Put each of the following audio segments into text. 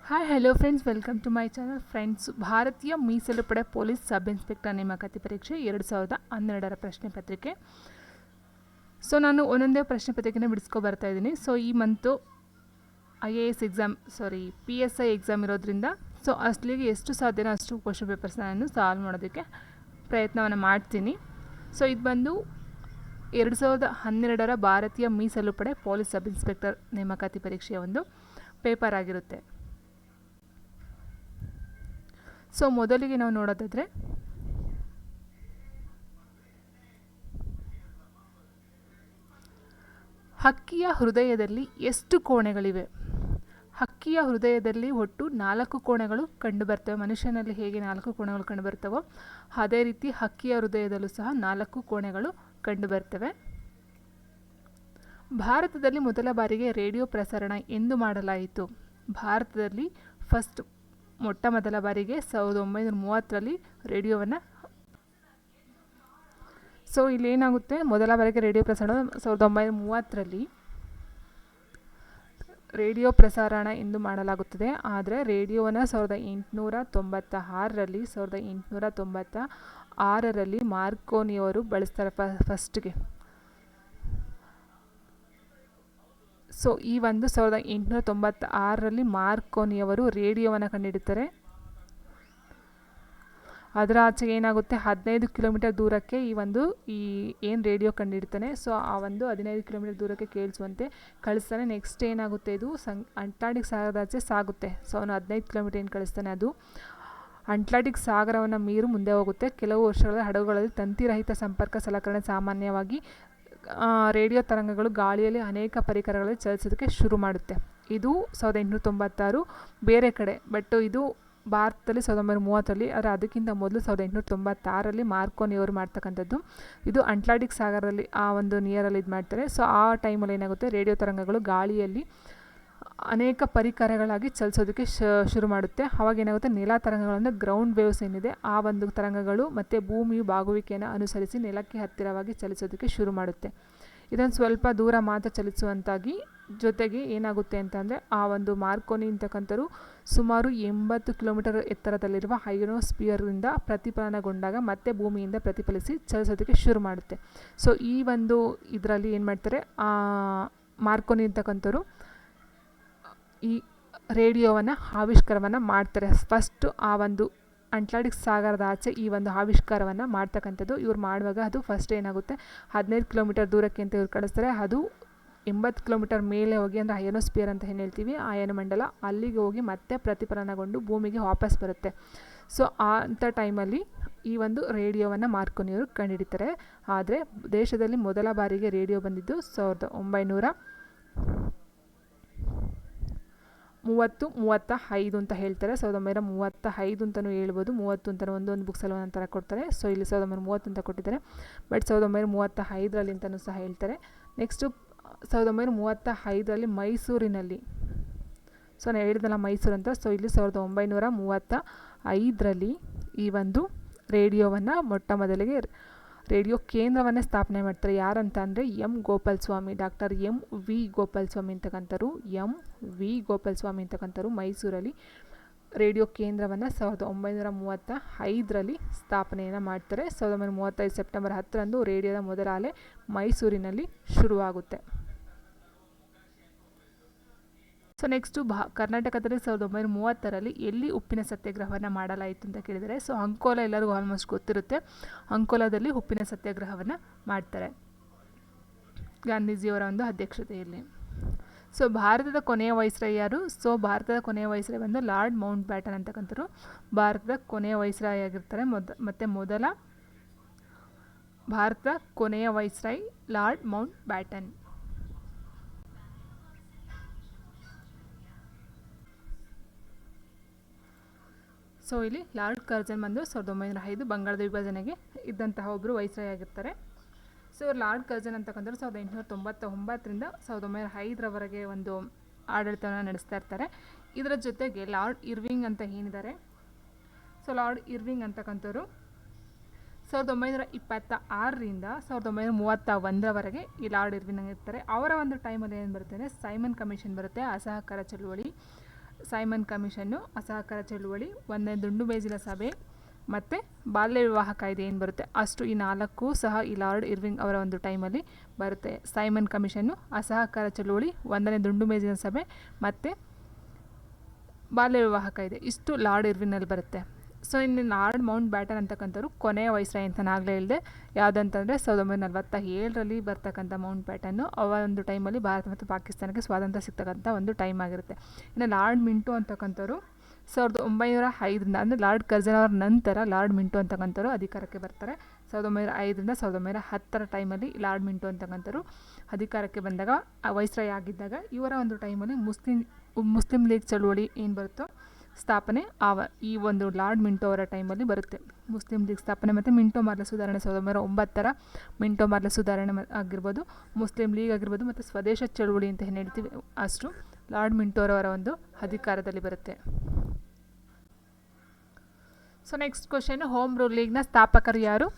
Hi hello friends, welcome to my channel. Friends, ಭಾರತೀಯ ಮೀಸಲು ಪಡೆ ಪೊಲೀಸ್ ಸಬ್ ಇನ್ಸ್ಪೆಕ್ಟರ್ ನೇಮಕಾತಿ ಪರೀಕ್ಷೆ 2012 ಪ್ರಶ್ನೆ ಪತ್ರಿಕೆ. ಸೊ ನಾನು ಒಂದೊಂದೇ ಪ್ರಶ್ನೆ ಪತ್ರಿಕೆನ ಬಿಡಿಸ್ಕೊ ಬರ್ತಾ ಇದ್ದೀನಿ. ಸೊ ಈ month IAS exam PSI exam ಇರೋದ್ರಿಂದ ಸೊ ಅಷ್ಟಲಿಗೆ ಎಷ್ಟು ಸಾಧ್ಯನೋ ಅಷ್ಟು ಕ್ವಶನ್ ಪೇಪರ್ಸ್ನ ನಾನು ಸಾಲ್ವ್ ಮಾಡೋದಕ್ಕೆ ಪ್ರಯತ್ನವನ್ನು ಮಾಡ್ತೀನಿ. ಸೊ ಇದು ಬಂದು 2012 ಭಾರತೀಯ ಮೀಸಲು ಪಡೆ ಪೊಲೀಸ್ ಸಬ್ ಇನ್ಸ್ಪೆಕ್ಟರ್ ನೇಮಕಾತಿ ಪರೀಕ್ಷೆಯ ಒಂದು ಪೇಪರ್ ಆಗಿರುತ್ತೆ. ಸೊ ಮೊದಲಿಗೆ ನಾವು ನೋಡೋದಾದರೆ ಹಕ್ಕಿಯ ಹೃದಯದಲ್ಲಿ ಎಷ್ಟು ಕೋಣೆಗಳಿವೆ? ಹಕ್ಕಿಯ ಹೃದಯದಲ್ಲಿ ಒಟ್ಟು 4 ಕೋಣೆಗಳು ಕಂಡುಬರ್ತವೆ. ಮನುಷ್ಯನಲ್ಲಿ ಹೇಗೆ 4 ಕೋಣೆಗಳು ಕಂಡುಬರ್ತವೋ ಅದೇ ರೀತಿ ಹಕ್ಕಿಯ ಹೃದಯದಲ್ಲೂ ಸಹ 4 ಕೋಣೆಗಳು ಕಂಡುಬರ್ತವೆ. ಭಾರತದಲ್ಲಿ ಮೊದಲ ಬಾರಿಗೆ ರೇಡಿಯೋ ಪ್ರಸಾರಣ ಎಂದು ಮಾಡಲಾಯಿತು? ಭಾರತದಲ್ಲಿ ಮೊಟ್ಟ ಮೊದಲ ಬಾರಿಗೆ 1930ರಲ್ಲಿ ರೇಡಿಯೋವನ್ನು ಇಲ್ಲೇನಾಗುತ್ತೆ, ಮೊದಲ ಬಾರಿಗೆ ರೇಡಿಯೋ ಪ್ರಸಾರಣ 1930ರಲ್ಲಿ ರೇಡಿಯೋ ಪ್ರಸಾರಣ ಎಂದು ಮಾಡಲಾಗುತ್ತದೆ. ಆದರೆ ರೇಡಿಯೋವನ್ನು 1896ರಲ್ಲಿ ಮಾರ್ಕೋನಿಯವರು ಬಳಸ್ತಾರೆ ಫಸ್ಟ್ಗೆ. ಸೊ ಈ ಒಂದು 1896ರಲ್ಲಿ ಮಾರ್ಕೋನಿಯವರು ರೇಡಿಯೋವನ್ನು ಕಂಡುಹಿಡಿತಾರೆ. ಅದರ ಆಚೆಗೆ ಏನಾಗುತ್ತೆ, 15 ಕಿಲೋಮೀಟರ್ ದೂರಕ್ಕೆ ಏನು ರೇಡಿಯೋ ಕಂಡುಹಿಡ್ತಾನೆ ಸೊ ಆ ಒಂದು 15 ಕಿಲೋಮೀಟರ್ ದೂರಕ್ಕೆ ಕೇಳಿಸುವಂತೆ ಕಳಿಸ್ತಾನೆ. ನೆಕ್ಸ್ಟ್ ಏನಾಗುತ್ತೆ, ಇದು ಅಟ್ಲಾಂಟಿಕ್ ಸಾಗರದಾಚೆ ಸಾಗುತ್ತೆ. ಸೊ ಅವನು 15 ಕಿಲೋಮೀಟರ್ ಏನು ಕಳಿಸ್ತಾನೆ ಅದು ಅಟ್ಲಾಂಟಿಕ್ ಸಾಗರವನ್ನು ಮೀರಿ ಮುಂದೆ ಹೋಗುತ್ತೆ. ಕೆಲವು ವರ್ಷಗಳಲ್ಲಿ ಹಡಗುಗಳಲ್ಲಿ ತಂತಿರಹಿತ ಸಂಪರ್ಕ ಸಲಕರಣೆ ಸಾಮಾನ್ಯವಾಗಿ ರೇಡಿಯೋ ತರಂಗಗಳು ಗಾಳಿಯಲ್ಲಿ ಅನೇಕ ಪರಿಕರಗಳಲ್ಲಿ ಚಲಿಸೋದಕ್ಕೆ ಶುರು ಮಾಡುತ್ತೆ. ಇದು 1896 ಬೇರೆ ಕಡೆ, ಬಟ್ ಇದು ಭಾರತದಲ್ಲಿ 1930ರಲ್ಲಿ. ಆದರೆ ಅದಕ್ಕಿಂತ ಮೊದಲು 1896ರಲ್ಲಿ ಮಾರ್ಕೋನಿಯವರು ಮಾಡ್ತಕ್ಕಂಥದ್ದು. ಇದು ಅಟ್ಲಾಂಟಿಕ್ ಸಾಗರದಲ್ಲಿ ಆ ಒಂದು ನಿಯರಲ್ಲಿ ಇದು ಮಾಡ್ತಾರೆ. ಸೊ ಆ ಟೈಮಲ್ಲಿ ಏನಾಗುತ್ತೆ, ರೇಡಿಯೋ ತರಂಗಗಳು ಗಾಳಿಯಲ್ಲಿ ಅನೇಕ ಪರಿಕರಗಳಾಗಿ ಚಲಿಸೋದಕ್ಕೆ ಶುರು ಮಾಡುತ್ತೆ. ಆವಾಗ ಏನಾಗುತ್ತೆ, ನೆಲ ತರಂಗಗಳನ್ನು ಗ್ರೌಂಡ್ ವೇವ್ಸ್ ಏನಿದೆ ಆ ಒಂದು ತರಂಗಗಳು ಮತ್ತು ಭೂಮಿಯು ಬಾಗುವಿಕೆಯನ್ನು ಅನುಸರಿಸಿ ನೆಲಕ್ಕೆ ಹತ್ತಿರವಾಗಿ ಚಲಿಸೋದಕ್ಕೆ ಶುರು ಮಾಡುತ್ತೆ. ಇದನ್ನು ಸ್ವಲ್ಪ ದೂರ ಮಾತ್ರ ಚಲಿಸುವಂತಾಗಿ ಜೊತೆಗೆ ಏನಾಗುತ್ತೆ ಅಂತಂದರೆ ಆ ಒಂದು ಮಾರ್ಕೋನಿ ಅಂತಕ್ಕಂಥರು ಸುಮಾರು 80 ಕಿಲೋಮೀಟರ್ ಎತ್ತರದಲ್ಲಿರುವ ಅಯೋನೋಸ್ಫಿಯರಿಂದ ಪ್ರತಿಫಲನಗೊಂಡಾಗ ಮತ್ತೆ ಭೂಮಿಯಿಂದ ಪ್ರತಿಫಲಿಸಿ ಚಲಿಸೋದಕ್ಕೆ ಶುರು ಮಾಡುತ್ತೆ. ಸೊ ಈ ಒಂದು ಇದರಲ್ಲಿ ಏನು ಮಾಡ್ತಾರೆ, ಮಾರ್ಕೋನಿ ಅಂತಕ್ಕಂಥವ್ರು ಈ ರೇಡಿಯೋವನ್ನು ಆವಿಷ್ಕಾರವನ್ನು ಮಾಡ್ತಾರೆ. ಫಸ್ಟು ಆ ಒಂದು ಅಟ್ಲಾಂಟಿಕ್ ಸಾಗರದ ಆಚೆ ಈ ಒಂದು ಆವಿಷ್ಕಾರವನ್ನು ಮಾಡ್ತಕ್ಕಂಥದ್ದು. ಇವ್ರು ಮಾಡುವಾಗ ಅದು ಫಸ್ಟ್ ಏನಾಗುತ್ತೆ, 15 ಕಿಲೋಮೀಟರ್ ದೂರಕ್ಕೆ ಅಂತ ಇವ್ರು ಕಳಿಸ್ತಾರೆ. ಅದು 80 ಕಿಲೋಮೀಟರ್ ಮೇಲೆ ಹೋಗಿ, ಅಂದರೆ ಅಯೋನೋಸ್ಫಿಯರ್ ಅಂತ ಏನು ಹೇಳ್ತೀವಿ, ಅಯನಮಂಡಲ, ಅಲ್ಲಿಗೆ ಹೋಗಿ ಮತ್ತೆ ಪ್ರತಿಫಲನಗೊಂಡು ಭೂಮಿಗೆ ವಾಪಸ್ ಬರುತ್ತೆ. ಸೊ ಅಂಥ ಟೈಮಲ್ಲಿ ಈ ಒಂದು ರೇಡಿಯೋವನ್ನು ಮಾರ್ಕೋನಿಯವರು ಕಂಡುಹಿಡಿತಾರೆ. ಆದರೆ ದೇಶದಲ್ಲಿ ಮೊದಲ ಬಾರಿಗೆ ರೇಡಿಯೋ ಬಂದಿದ್ದು 1935 ಅಂತ ಹೇಳ್ತಾರೆ. 1935 ಅಂತಲೂ ಹೇಳ್ಬೋದು, 30 ಅಂತಲೂ ಒಂದೊಂದು ಬುಕ್ಸಲ್ಲಿ ಒಂದೊಂದು ಥರ ಕೊಡ್ತಾರೆ. ಸೊ ಇಲ್ಲಿ 1930 ಅಂತ ಕೊಟ್ಟಿದ್ದಾರೆ, ಬಟ್ 1935ರಲ್ಲಿ ಅಂತಲೂ ಸಹ ಹೇಳ್ತಾರೆ. ನೆಕ್ಸ್ಟು 1935ರಲ್ಲಿ ಮೈಸೂರಿನಲ್ಲಿ, ಸೊ ನಾನು ಹೇಳಿದ್ನಲ್ಲ ಮೈಸೂರು ಅಂತ, ಸೊ ಇಲ್ಲಿ 1935ರಲ್ಲಿ ಈ ಒಂದು ರೇಡಿಯೋವನ್ನು ಮೊಟ್ಟ ಮೊದಲಿಗೆ ರೇಡಿಯೋ ಕೇಂದ್ರವನ್ನೇ ಸ್ಥಾಪನೆ ಮಾಡ್ತಾರೆ. ಯಾರಂತ ಅಂದರೆ ಡಾಕ್ಟರ್ MV ಗೋಪಾಲಸ್ವಾಮಿ ಅಂತಕ್ಕಂಥರು ಮೈಸೂರಲ್ಲಿ ರೇಡಿಯೋ ಕೇಂದ್ರವನ್ನು 1935ರಲ್ಲಿ ಸ್ಥಾಪನೆಯನ್ನು ಮಾಡ್ತಾರೆ. 1935 ಸೆಪ್ಟೆಂಬರ್ 10ರಂದು ರೇಡಿಯೋದ ಮೊದಲ ಅಲೆ ಮೈಸೂರಿನಲ್ಲಿ ಶುರುವಾಗುತ್ತೆ. ಸೊ ನೆಕ್ಸ್ಟು ಕರ್ನಾಟಕದಲ್ಲಿ 1930ರಲ್ಲಿ ಎಲ್ಲಿ ಉಪ್ಪಿನ ಸತ್ಯಾಗ್ರಹವನ್ನು ಮಾಡಲಾಯಿತು ಅಂತ ಕೇಳಿದರೆ, ಸೊ ಅಂಕೋಲ ಎಲ್ಲರಿಗೂ ಆಲ್ಮೋಸ್ಟ್ ಗೊತ್ತಿರುತ್ತೆ. ಅಂಕೋಲಾದಲ್ಲಿ ಉಪ್ಪಿನ ಸತ್ಯಾಗ್ರಹವನ್ನು ಮಾಡ್ತಾರೆ ಗಾಂಧೀಜಿಯವರ ಒಂದು ಅಧ್ಯಕ್ಷತೆಯಲ್ಲಿ. ಸೊ ಭಾರತದ ಕೊನೆಯ ವೈಸ್ರಾಯ್ ಯಾರು? ಸೊ ಭಾರತದ ಕೊನೆಯ ವೈಸ್ರಾಯ್ ಬಂದು ಲಾರ್ಡ್ ಮೌಂಟ್ ಬ್ಯಾಟನ್ ಅಂತಕ್ಕಂಥರು ಭಾರತದ ಕೊನೆಯ ವೈಸ್ರಾಯ್ ಆಗಿರ್ತಾರೆ. ಮೊದಲ ಭಾರತದ ಕೊನೆಯ viceroy lord Mount baton. So ಇಲ್ಲಿ ಲಾರ್ಡ್ ಕರ್ಜನ್ ಬಂದು 1905 ಬಂಗಾಳದ ವಿಭಜನೆಗೆ ಇದ್ದಂತಹ ಒಬ್ಬರು ವೈಸ್ರಾಯ್ ಆಗಿರ್ತಾರೆ. ಸೊ ಲಾರ್ಡ್ ಕರ್ಜನ್ ಅಂತಕ್ಕಂಥವ್ರು 1899ರಿಂದ 1905ರವರೆಗೆ ಒಂದು ಆಡಳಿತವನ್ನು ನಡೆಸ್ತಾ ಇರ್ತಾರೆ. ಇದರ ಜೊತೆಗೆ ಲಾರ್ಡ್ ಇರ್ವಿಂಗ್ ಅಂತ ಏನಿದ್ದಾರೆ, ಸೊ ಲಾರ್ಡ್ ಇರ್ವಿಂಗ್ ಅಂತಕ್ಕಂಥವ್ರು 1926ರಿಂದ 1931ರವರೆಗೆ ಈ ಲಾರ್ಡ್ ಇರ್ವಿನ್ ಇರ್ತಾರೆ. ಅವರ ಒಂದು ಟೈಮಲ್ಲಿ ಏನು ಬರುತ್ತೆ ಅಂದರೆ ಸೈಮನ್ ಕಮಿಷನ್ ಬರುತ್ತೆ, ಅಸಹಕಾರ ಚಳುವಳಿ ಸೈಮನ್ ಕಮಿಷನ್ನು, ಅಸಹಕಾರ ಚಳುವಳಿ, ಒಂದನೇ ದುಂಡು ಮೇಜಿನ ಸಭೆ ಮತ್ತು ಬಾಲ್ಯ ವಿವಾಹ ಕಾಯ್ದೆ ಏನು ಬರುತ್ತೆ ಅಷ್ಟು, ಈ 4 ಸಹ ಈ ಲಾರ್ಡ್ ಇರ್ವಿಂಗ್ ಅವರ ಒಂದು ಟೈಮಲ್ಲಿ ಬರುತ್ತೆ. ಸೈಮನ್ ಕಮಿಷನ್ನು, ಅಸಹಕಾರ ಚಳುವಳಿ, ಒಂದನೇ ದುಂಡು ಮೇಜಿನ ಸಭೆ ಮತ್ತು ಬಾಲ್ಯ ವಿವಾಹ ಕಾಯ್ದೆ ಇಷ್ಟು ಲಾರ್ಡ್ ಇರ್ವಿನಲ್ಲಿ ಬರುತ್ತೆ. ಸೊ ಇನ್ನು ಲಾರ್ಡ್ ಮೌಂಟ್ ಬ್ಯಾಟನ್ ಅಂತಕ್ಕಂಥವ್ರು ಕೊನೆಯ ವೈಸ್ರಾಯ್ ಅಂತ ನಾಗಲೇ ಹೇಳಿದೆ. ಯಾವುದಂತಂದರೆ 1947ರಲ್ಲಿ ಬರ್ತಕ್ಕಂಥ ಮೌಂಟ್ ಬ್ಯಾಟನ್ನು ಅವರ ಒಂದು ಟೈಮಲ್ಲಿ ಭಾರತ ಮತ್ತು ಪಾಕಿಸ್ತಾನಕ್ಕೆ ಸ್ವಾತಂತ್ರ್ಯ ಸಿಗ್ತಕ್ಕಂಥ ಒಂದು ಟೈಮ್ ಆಗಿರುತ್ತೆ. ಇನ್ನು ಲಾರ್ಡ್ ಮಿಂಟೋ ಅಂತಕ್ಕಂಥವ್ರು 1905ರಿಂದ ಅಂದರೆ ಲಾರ್ಡ್ ಕರ್ಜನ್ ಅವರ ನಂತರ ಲಾರ್ಡ್ ಮಿಂಟೋ ಅಂತಕ್ಕಂಥವ್ರು ಅಧಿಕಾರಕ್ಕೆ ಬರ್ತಾರೆ. 1905ರಿಂದ 1910 ಟೈಮಲ್ಲಿ ಲಾರ್ಡ್ ಮಿಂಟೋ ಅಂತಕ್ಕಂಥವ್ರು ಅಧಿಕಾರಕ್ಕೆ ಬಂದಾಗ ವೈಸ್ರಾಯ್ ಆಗಿದ್ದಾಗ ಇವರ ಒಂದು ಟೈಮಲ್ಲಿ ಮುಸ್ಲಿಂ ಲೀಗ್ ಚಳುವಳಿ ಏನು ಬರುತ್ತೋ ಸ್ಥಾಪನೆ ಈ ಒಂದು ಲಾರ್ಡ್ ಮಿಂಟೋ ಅವರ ಟೈಮಲ್ಲಿ ಬರುತ್ತೆ. ಮುಸ್ಲಿಂ ಲೀಗ್ ಸ್ಥಾಪನೆ ಮತ್ತು ಮಿಂಟೋ ಮಾರ್ಲೆ ಸುಧಾರಣೆ 1909ರ ಮಿಂಟೋ ಮಾರ್ಲೆ ಸುಧಾರಣೆ ಆಗಿರ್ಬೋದು, ಮುಸ್ಲಿಂ ಲೀಗ್ ಆಗಿರ್ಬೋದು ಮತ್ತು ಸ್ವದೇಶ ಚಳುವಳಿ ಅಂತ ಏನು ಹೇಳ್ತೀವಿ ಅಷ್ಟು ಲಾರ್ಡ್ ಮಿಂಟೋರವರ ಒಂದು ಅಧಿಕಾರದಲ್ಲಿ ಬರುತ್ತೆ. So next question, home rule ಲೀಗ್ನ ಸ್ಥಾಪಕರು ಯಾರು?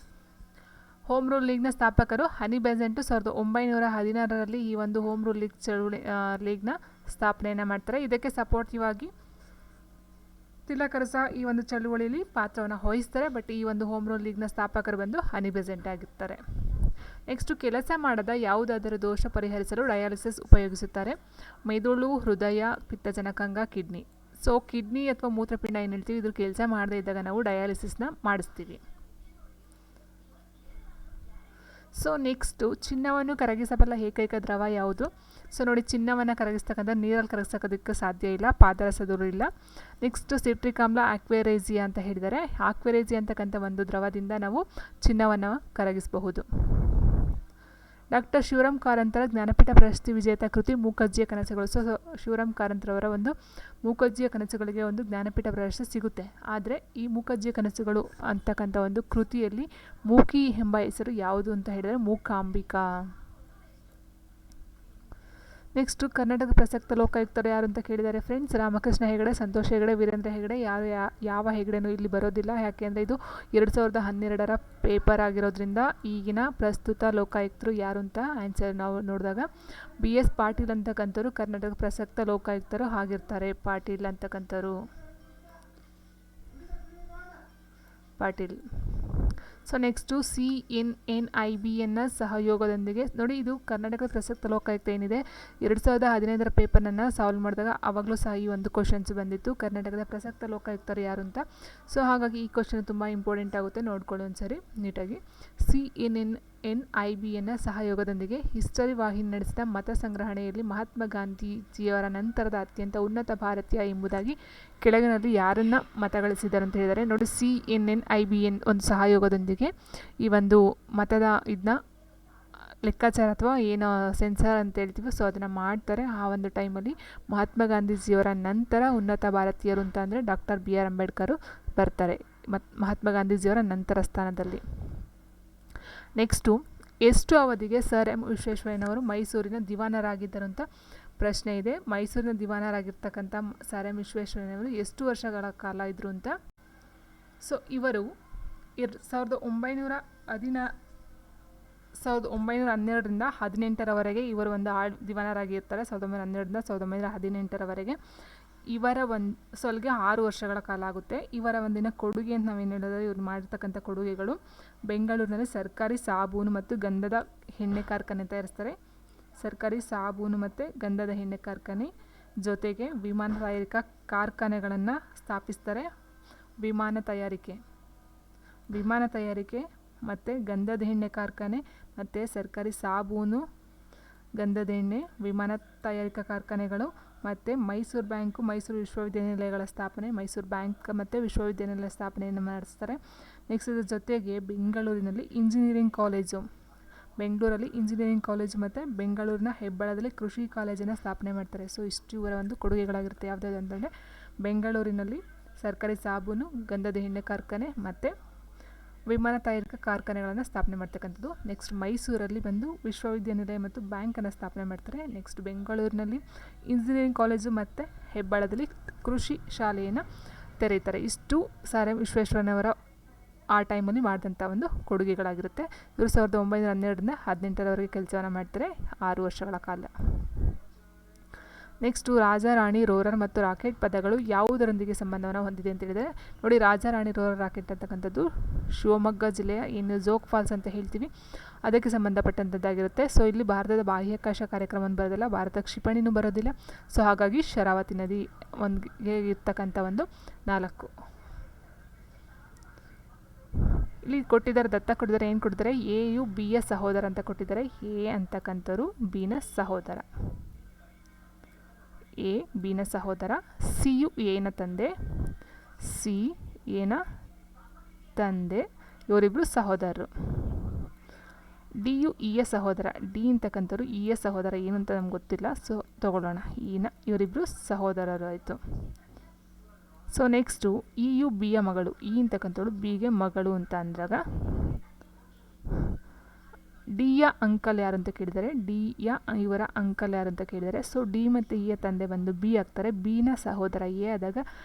ಹೋಮ್ ರೂಲ್ ಲೀಗ್ನ ಸ್ಥಾಪಕರು ಹನಿ ಬೆಸೆಂಟು 1916ರಲ್ಲಿ ಈ ಒಂದು ಹೋಮ್ ರೂಲ್ ಲೀಗ್ ಚಳುವಳಿ ಲೀಗ್ನ ಸ್ಥಾಪನೆಯನ್ನು ಮಾಡ್ತಾರೆ. ಇದಕ್ಕೆ ಸಪೋರ್ಟಿವ್ ಆಗಿ ತಿಲಕರು ಸಹ ಈ ಒಂದು ಚಳುವಳಿಯಲ್ಲಿ ಪಾತ್ರವನ್ನು ವಹಿಸ್ತಾರೆ. ಬಟ್ ಈ ಒಂದು ಹೋಮ್ ರೂಲ್ ಲೀಗ್ನ ಸ್ಥಾಪಕರು ಬಂದು ಹನಿ ಬೆಸೆಂಟ್ ಆಗಿರ್ತಾರೆ. ನೆಕ್ಸ್ಟು, ಕೆಲಸ ಮಾಡದ ಯಾವುದಾದರೂ ದೋಷ ಪರಿಹರಿಸಲು ಡಯಾಲಿಸಿಸ್ ಉಪಯೋಗಿಸುತ್ತಾರೆ. ಮೆದುಳು, ಹೃದಯ, ಪಿತ್ತಜನಕಾಂಗ, ಕಿಡ್ನಿ. ಸೊ ಕಿಡ್ನಿ ಅಥವಾ ಮೂತ್ರಪಿಂಡ ಏನು ಹೇಳ್ತೀವಿ, ಇದ್ರ ಕೆಲಸ ಮಾಡದೇ ಇದ್ದಾಗ ನಾವು ಡಯಾಲಿಸಿಸ್ನ ಮಾಡಿಸ್ತೀವಿ. ಸೊ ನೆಕ್ಸ್ಟು, ಚಿನ್ನವನ್ನು ಕರಗಿಸಬಲ್ಲ ಏಕೈಕ ದ್ರವ ಯಾವುದು? ಸೊ ನೋಡಿ, ಚಿನ್ನವನ್ನು ಕರಗಿಸ್ತಕ್ಕಂಥ ನೀರಲ್ಲಿ ಕರಗಿಸೋದಕ್ಕೆ ಸಾಧ್ಯ ಇಲ್ಲ, ಪಾದರಸದೂರು ಇಲ್ಲ. ನೆಕ್ಸ್ಟು, ಸಿಟ್ರಿಕ್ ಆಮ್ಲ ಆಕ್ವೆರೇಜಿಯಾ ಅಂತ ಹೇಳಿದ್ದಾರೆ. ಆಕ್ವೆರೇಜಿಯಾ ಅಂತಕ್ಕಂಥ ಒಂದು ದ್ರವದಿಂದ ನಾವು ಚಿನ್ನವನ್ನು ಕರಗಿಸಬಹುದು. ಡಾಕ್ಟರ್ ಶಿವರಾಮ್ ಕಾರಂತರ ಜ್ಞಾನಪೀಠ ಪ್ರಶಸ್ತಿ ವಿಜೇತ ಕೃತಿ ಮೂಕಜ್ಜಿಯ ಕನಸುಗಳು. ಸೊ ಶಿವರಾಮ್ ಕಾರಂತರವರ ಒಂದು ಮೂಕಜ್ಜಿಯ ಕನಸುಗಳಿಗೆ ಒಂದು ಜ್ಞಾನಪೀಠ ಪ್ರಶಸ್ತಿ ಸಿಗುತ್ತೆ. ಆದರೆ ಈ ಮೂಕಜ್ಜಿಯ ಕನಸುಗಳು ಅಂತಕ್ಕಂಥ ಒಂದು ಕೃತಿಯಲ್ಲಿ ಮೂಕಿ ಎಂಬ ಹೆಸರು ಯಾವುದು ಅಂತ ಹೇಳಿದರೆ ಮೂಕಾಂಬಿಕಾ. ನೆಕ್ಸ್ಟು, ಕರ್ನಾಟಕ ಪ್ರಸಕ್ತ ಲೋಕಾಯುಕ್ತರು ಯಾರು ಅಂತ ಕೇಳಿದ್ದಾರೆ ಫ್ರೆಂಡ್ಸ್. ರಾಮಕೃಷ್ಣ ಹೆಗಡೆ, ಸಂತೋಷ್ ಹೆಗಡೆ, ವೀರೇಂದ್ರ ಹೆಗಡೆ. ಯಾವ ಹೆಗಡೆನೂ ಇಲ್ಲಿ ಬರೋದಿಲ್ಲ, ಯಾಕೆಂದರೆ ಇದು 2012ರ ಪೇಪರ್ ಆಗಿರೋದ್ರಿಂದ ಈಗಿನ ಪ್ರಸ್ತುತ ಲೋಕಾಯುಕ್ತರು ಯಾರು ಅಂತ ಆನ್ಸರ್ ನಾವು ನೋಡಿದಾಗ BS ಪಾಟೀಲ್ ಅಂತಕ್ಕಂಥವ್ರು ಕರ್ನಾಟಕ ಪ್ರಸಕ್ತ ಲೋಕಾಯುಕ್ತರು ಆಗಿರ್ತಾರೆ. ಪಾಟೀಲ್ ಅಂತಕ್ಕಂಥವ್ರು ಪಾಟೀಲ್. ಸೊ ನೆಕ್ಸ್ಟು, CNNIBN ಸಹಯೋಗದೊಂದಿಗೆ ನೋಡಿ, ಇದು ಕರ್ನಾಟಕ ಪ್ರಸಕ್ತ ಲೋಕಾಯುಕ್ತ ಏನಿದೆ 2015ರ ಪೇಪರ್ನನ್ನು ಸಾಲ್ವ್ ಮಾಡಿದಾಗ ಆವಾಗಲೂ ಸಹ ಈ ಒಂದು ಕ್ವಶನ್ಸ್ ಬಂದಿತ್ತು, ಕರ್ನಾಟಕದ ಪ್ರಸಕ್ತ ಲೋಕಾಯುಕ್ತರು ಯಾರು ಅಂತ. ಸೊ ಹಾಗಾಗಿ ಈ ಕ್ವಶನ್ ತುಂಬ ಇಂಪಾರ್ಟೆಂಟ್ ಆಗುತ್ತೆ, ನೋಡ್ಕೊಳ್ಳಿ ಒಂದ್ಸರಿ ನೀಟಾಗಿ. CNNIBN ಸಹಯೋಗದೊಂದಿಗೆ ಹಿಸ್ಟರಿ ವಾಹಿನಿ ನಡೆಸಿದ ಮತ ಸಂಗ್ರಹಣೆಯಲ್ಲಿ ಮಹಾತ್ಮ ಗಾಂಧೀಜಿಯವರ ನಂತರದ ಅತ್ಯಂತ ಉನ್ನತ ಭಾರತೀಯ ಎಂಬುದಾಗಿ ಕೆಳಗಿನಲ್ಲಿ ಯಾರನ್ನು ಮತಗಳಿಸಿದ್ದಾರೆ ಅಂತ ಹೇಳಿದ್ದಾರೆ. ನೋಡಿ, CNNIBN ಒಂದು ಸಹಯೋಗದೊಂದಿಗೆ ಈ ಒಂದು ಮತದ ಇದನ್ನ ಲೆಕ್ಕಾಚಾರ ಅಥವಾ ಏನು ಸೆನ್ಸರ್ ಅಂತ ಹೇಳ್ತೀವಿ, ಸೊ ಅದನ್ನು ಮಾಡ್ತಾರೆ. ಆ ಒಂದು ಟೈಮಲ್ಲಿ ಮಹಾತ್ಮ ಗಾಂಧೀಜಿಯವರ ನಂತರ ಉನ್ನತ ಭಾರತೀಯರು ಅಂತ ಅಂದರೆ ಡಾಕ್ಟರ್ BR ಅಂಬೇಡ್ಕರ್ ಬರ್ತಾರೆ ಮಹಾತ್ಮ ಗಾಂಧೀಜಿಯವರ ನಂತರ ಸ್ಥಾನದಲ್ಲಿ. ನೆಕ್ಸ್ಟು, ಎಷ್ಟು ಅವಧಿಗೆ ಸರ್ ಎಂ ವಿಶ್ವೇಶ್ವರಯ್ಯನವರು ಮೈಸೂರಿನ ದಿವಾನರಾಗಿದ್ದರು ಅಂತ ಪ್ರಶ್ನೆ ಇದೆ. ಮೈಸೂರಿನ ದಿವಾನರಾಗಿರ್ತಕ್ಕಂಥ ಸರ್ ಎಂ ವಿಶ್ವೇಶ್ವರಯ್ಯನವರು ಎಷ್ಟು ವರ್ಷಗಳ ಕಾಲ ಇದ್ದರು ಅಂತ. ಸೊ ಇವರು 1912ರಿಂದ 18ರವರೆಗೆ ಇವರು ಒಂದು ದಿವಾನರಾಗಿರ್ತಾರೆ. 1912ರಿಂದ 1918ರವರೆಗೆ ಇವರ ಸೊಲ್ಗೆ 6 ವರ್ಷಗಳ ಕಾಲ ಆಗುತ್ತೆ. ಇವರ ಒಂದಿನ ಕೊಡುಗೆ ಅಂತ ನಾವೇನು ಹೇಳಿದ್ರೆ, ಇವ್ರು ಮಾಡಿರ್ತಕ್ಕಂಥ ಕೊಡುಗೆಗಳು ಬೆಂಗಳೂರಿನಲ್ಲಿ ಸರ್ಕಾರಿ ಸಾಬೂನು ಮತ್ತು ಗಂಧದ ಎಣ್ಣೆ ಕಾರ್ಖಾನೆ ತಯಾರಿಸ್ತಾರೆ. ಸರ್ಕಾರಿ ಸಾಬೂನು ಮತ್ತು ಗಂಧದ ಎಣ್ಣೆ ಕಾರ್ಖಾನೆ ಜೊತೆಗೆ ವಿಮಾನ ತಯಾರಿಕಾ ಕಾರ್ಖಾನೆಗಳನ್ನು ಸ್ಥಾಪಿಸ್ತಾರೆ. ವಿಮಾನ ತಯಾರಿಕೆ ಮತ್ತು ಗಂಧದ ಎಣ್ಣೆ ಕಾರ್ಖಾನೆ ಮತ್ತು ಸರ್ಕಾರಿ ಸಾಬೂನು, ಗಂಧದ ಎಣ್ಣೆ, ವಿಮಾನ ತಯಾರಿಕಾ ಕಾರ್ಖಾನೆಗಳು ಮತ್ತು ಮೈಸೂರು ಬ್ಯಾಂಕು, ಮೈಸೂರು ವಿಶ್ವವಿದ್ಯಾನಿಲಯಗಳ ಸ್ಥಾಪನೆ, ಮೈಸೂರು ಬ್ಯಾಂಕ್ ಮತ್ತು ವಿಶ್ವವಿದ್ಯಾನಿಲಯ ಸ್ಥಾಪನೆಯನ್ನು ಮಾಡಿಸ್ತಾರೆ. ನೆಕ್ಸ್ಟ್ ಇದ್ರ ಜೊತೆಗೆ ಬೆಂಗಳೂರಲ್ಲಿ ಇಂಜಿನಿಯರಿಂಗ್ ಕಾಲೇಜು ಮತ್ತು ಬೆಂಗಳೂರಿನ ಹೆಬ್ಬಳದಲ್ಲಿ ಕೃಷಿ ಕಾಲೇಜನ್ನು ಸ್ಥಾಪನೆ ಮಾಡ್ತಾರೆ. ಸೊ ಇಷ್ಟು ಇವರ ಒಂದು ಕೊಡುಗೆಗಳಾಗಿರುತ್ತೆ. ಯಾವುದಾದ್ರು ಅಂತಂದರೆ ಬೆಂಗಳೂರಿನಲ್ಲಿ ಸರ್ಕಾರಿ ಸಾಬೂನು, ಗಂಧದ ಎಣ್ಣೆ ಕಾರ್ಖಾನೆ ಮತ್ತು ವಿಮಾನ ತಯಾರಿಕಾ ಕಾರ್ಖಾನೆಗಳನ್ನು ಸ್ಥಾಪನೆ ಮಾಡ್ತಕ್ಕಂಥದ್ದು. ನೆಕ್ಸ್ಟ್ ಮೈಸೂರಲ್ಲಿ ಬಂದು ವಿಶ್ವವಿದ್ಯಾನಿಲಯ ಮತ್ತು ಬ್ಯಾಂಕನ್ನು ಸ್ಥಾಪನೆ ಮಾಡ್ತಾರೆ. ನೆಕ್ಸ್ಟ್ ಬೆಂಗಳೂರಿನಲ್ಲಿ ಇಂಜಿನಿಯರಿಂಗ್ ಕಾಲೇಜು ಮತ್ತು ಹೆಬ್ಬಳದಲ್ಲಿ ಕೃಷಿ ಶಾಲೆಯನ್ನು ತೆರೀತಾರೆ. ಇಷ್ಟು ಸರ್ ಎಂ ವಿಶ್ವೇಶ್ವರಯ್ಯನವರ ಆ ಟೈಮಲ್ಲಿ ಮಾಡಿದಂಥ ಒಂದು ಕೊಡುಗೆಗಳಾಗಿರುತ್ತೆ. ಇವರು 1912ರಿಂದ 18ರವರೆಗೆ ಕೆಲಸವನ್ನು ಮಾಡ್ತಾರೆ, 6 ವರ್ಷಗಳ ಕಾಲ. ನೆಕ್ಸ್ಟು ರಾಜ ರಾಣಿ ರೋರರ್ ಮತ್ತು ರಾಕೆಟ್ ಪದಗಳು ಯಾವುದರೊಂದಿಗೆ ಸಂಬಂಧವನ್ನು ಹೊಂದಿದೆ ಅಂತ ಹೇಳಿದರೆ ನೋಡಿ, ರಾಜ ರಾಣಿ ರೋರರ್ ರಾಕೆಟ್ ಅಂತಕ್ಕಂಥದ್ದು ಶಿವಮೊಗ್ಗ ಜಿಲ್ಲೆಯ ಏನು ಜೋಗ್ ಫಾಲ್ಸ್ ಅಂತ ಹೇಳ್ತೀವಿ ಅದಕ್ಕೆ ಸಂಬಂಧಪಟ್ಟಂಥದ್ದಾಗಿರುತ್ತೆ. ಸೊ ಇಲ್ಲಿ ಭಾರತದ ಬಾಹ್ಯಾಕಾಶ ಕಾರ್ಯಕ್ರಮವನ್ನು ಬರೋದಿಲ್ಲ, ಭಾರತ ಕ್ಷಿಪಣಿನೂ ಬರೋದಿಲ್ಲ. ಸೊ ಹಾಗಾಗಿ ಶರಾವತಿ ನದಿ ಒಂದಿಗೆ ಇರ್ತಕ್ಕಂಥ ಒಂದು 4. ಇಲ್ಲಿ ಕೊಟ್ಟಿದ್ದಾರೆ, ದತ್ತ ಕೊಟ್ಟಿದ್ದಾರೆ, ಏನು ಕೊಟ್ಟಿದ್ದಾರೆ, ಎ ಯು ಬಿ ಯ ಸಹೋದರ ಅಂತ ಕೊಟ್ಟಿದ್ದಾರೆ. ಎ ಅಂತಕ್ಕಂಥವ್ರು ಬಿನ ಸಹೋದರ, ಎ ಬಿನ ಸಹೋದರ, ಸಿ ಯು ಎನ ತಂದೆ, ಸಿ ಎನ ತಂದೆ, ಇವರಿಬ್ಬರು ಸಹೋದರರು. ಡಿ ಯು ಇ ಯ ಸಹೋದರ, ಡಿ ಅಂತಕ್ಕಂಥವ್ರು ಇ ಯ ಸಹೋದರ, ಏನು ಅಂತ ನಮ್ಗೆ ಗೊತ್ತಿಲ್ಲ, ಸೊ ತಗೊಳ್ಳೋಣ ಇನ, ಇವರಿಬ್ಬರು ಸಹೋದರರು ಆಯಿತು. So next E U B ಯ ಮಗಳು, ಇ ಅಂತಕ್ಕಂಥವಳು ಬಿಗೆ ಮಗಳು ಅಂತ ಅಂದಾಗ ಡಿ ಯ ಅಂಕಲ್ ಯಾರು ಅಂತ ಕೇಳಿದರೆ, ಡಿ ಯ ಇವರ ಅಂಕಲ್ ಯಾರು ಅಂತ ಕೇಳಿದರೆ, ಸೊ ಡಿ ಮತ್ತು ಇ ಯ ತಂದೆ ಬಂದು ಬಿ ಆಗ್ತಾರೆ, ಬಿನ ಸಹೋದರ ಎ ಆದಾಗ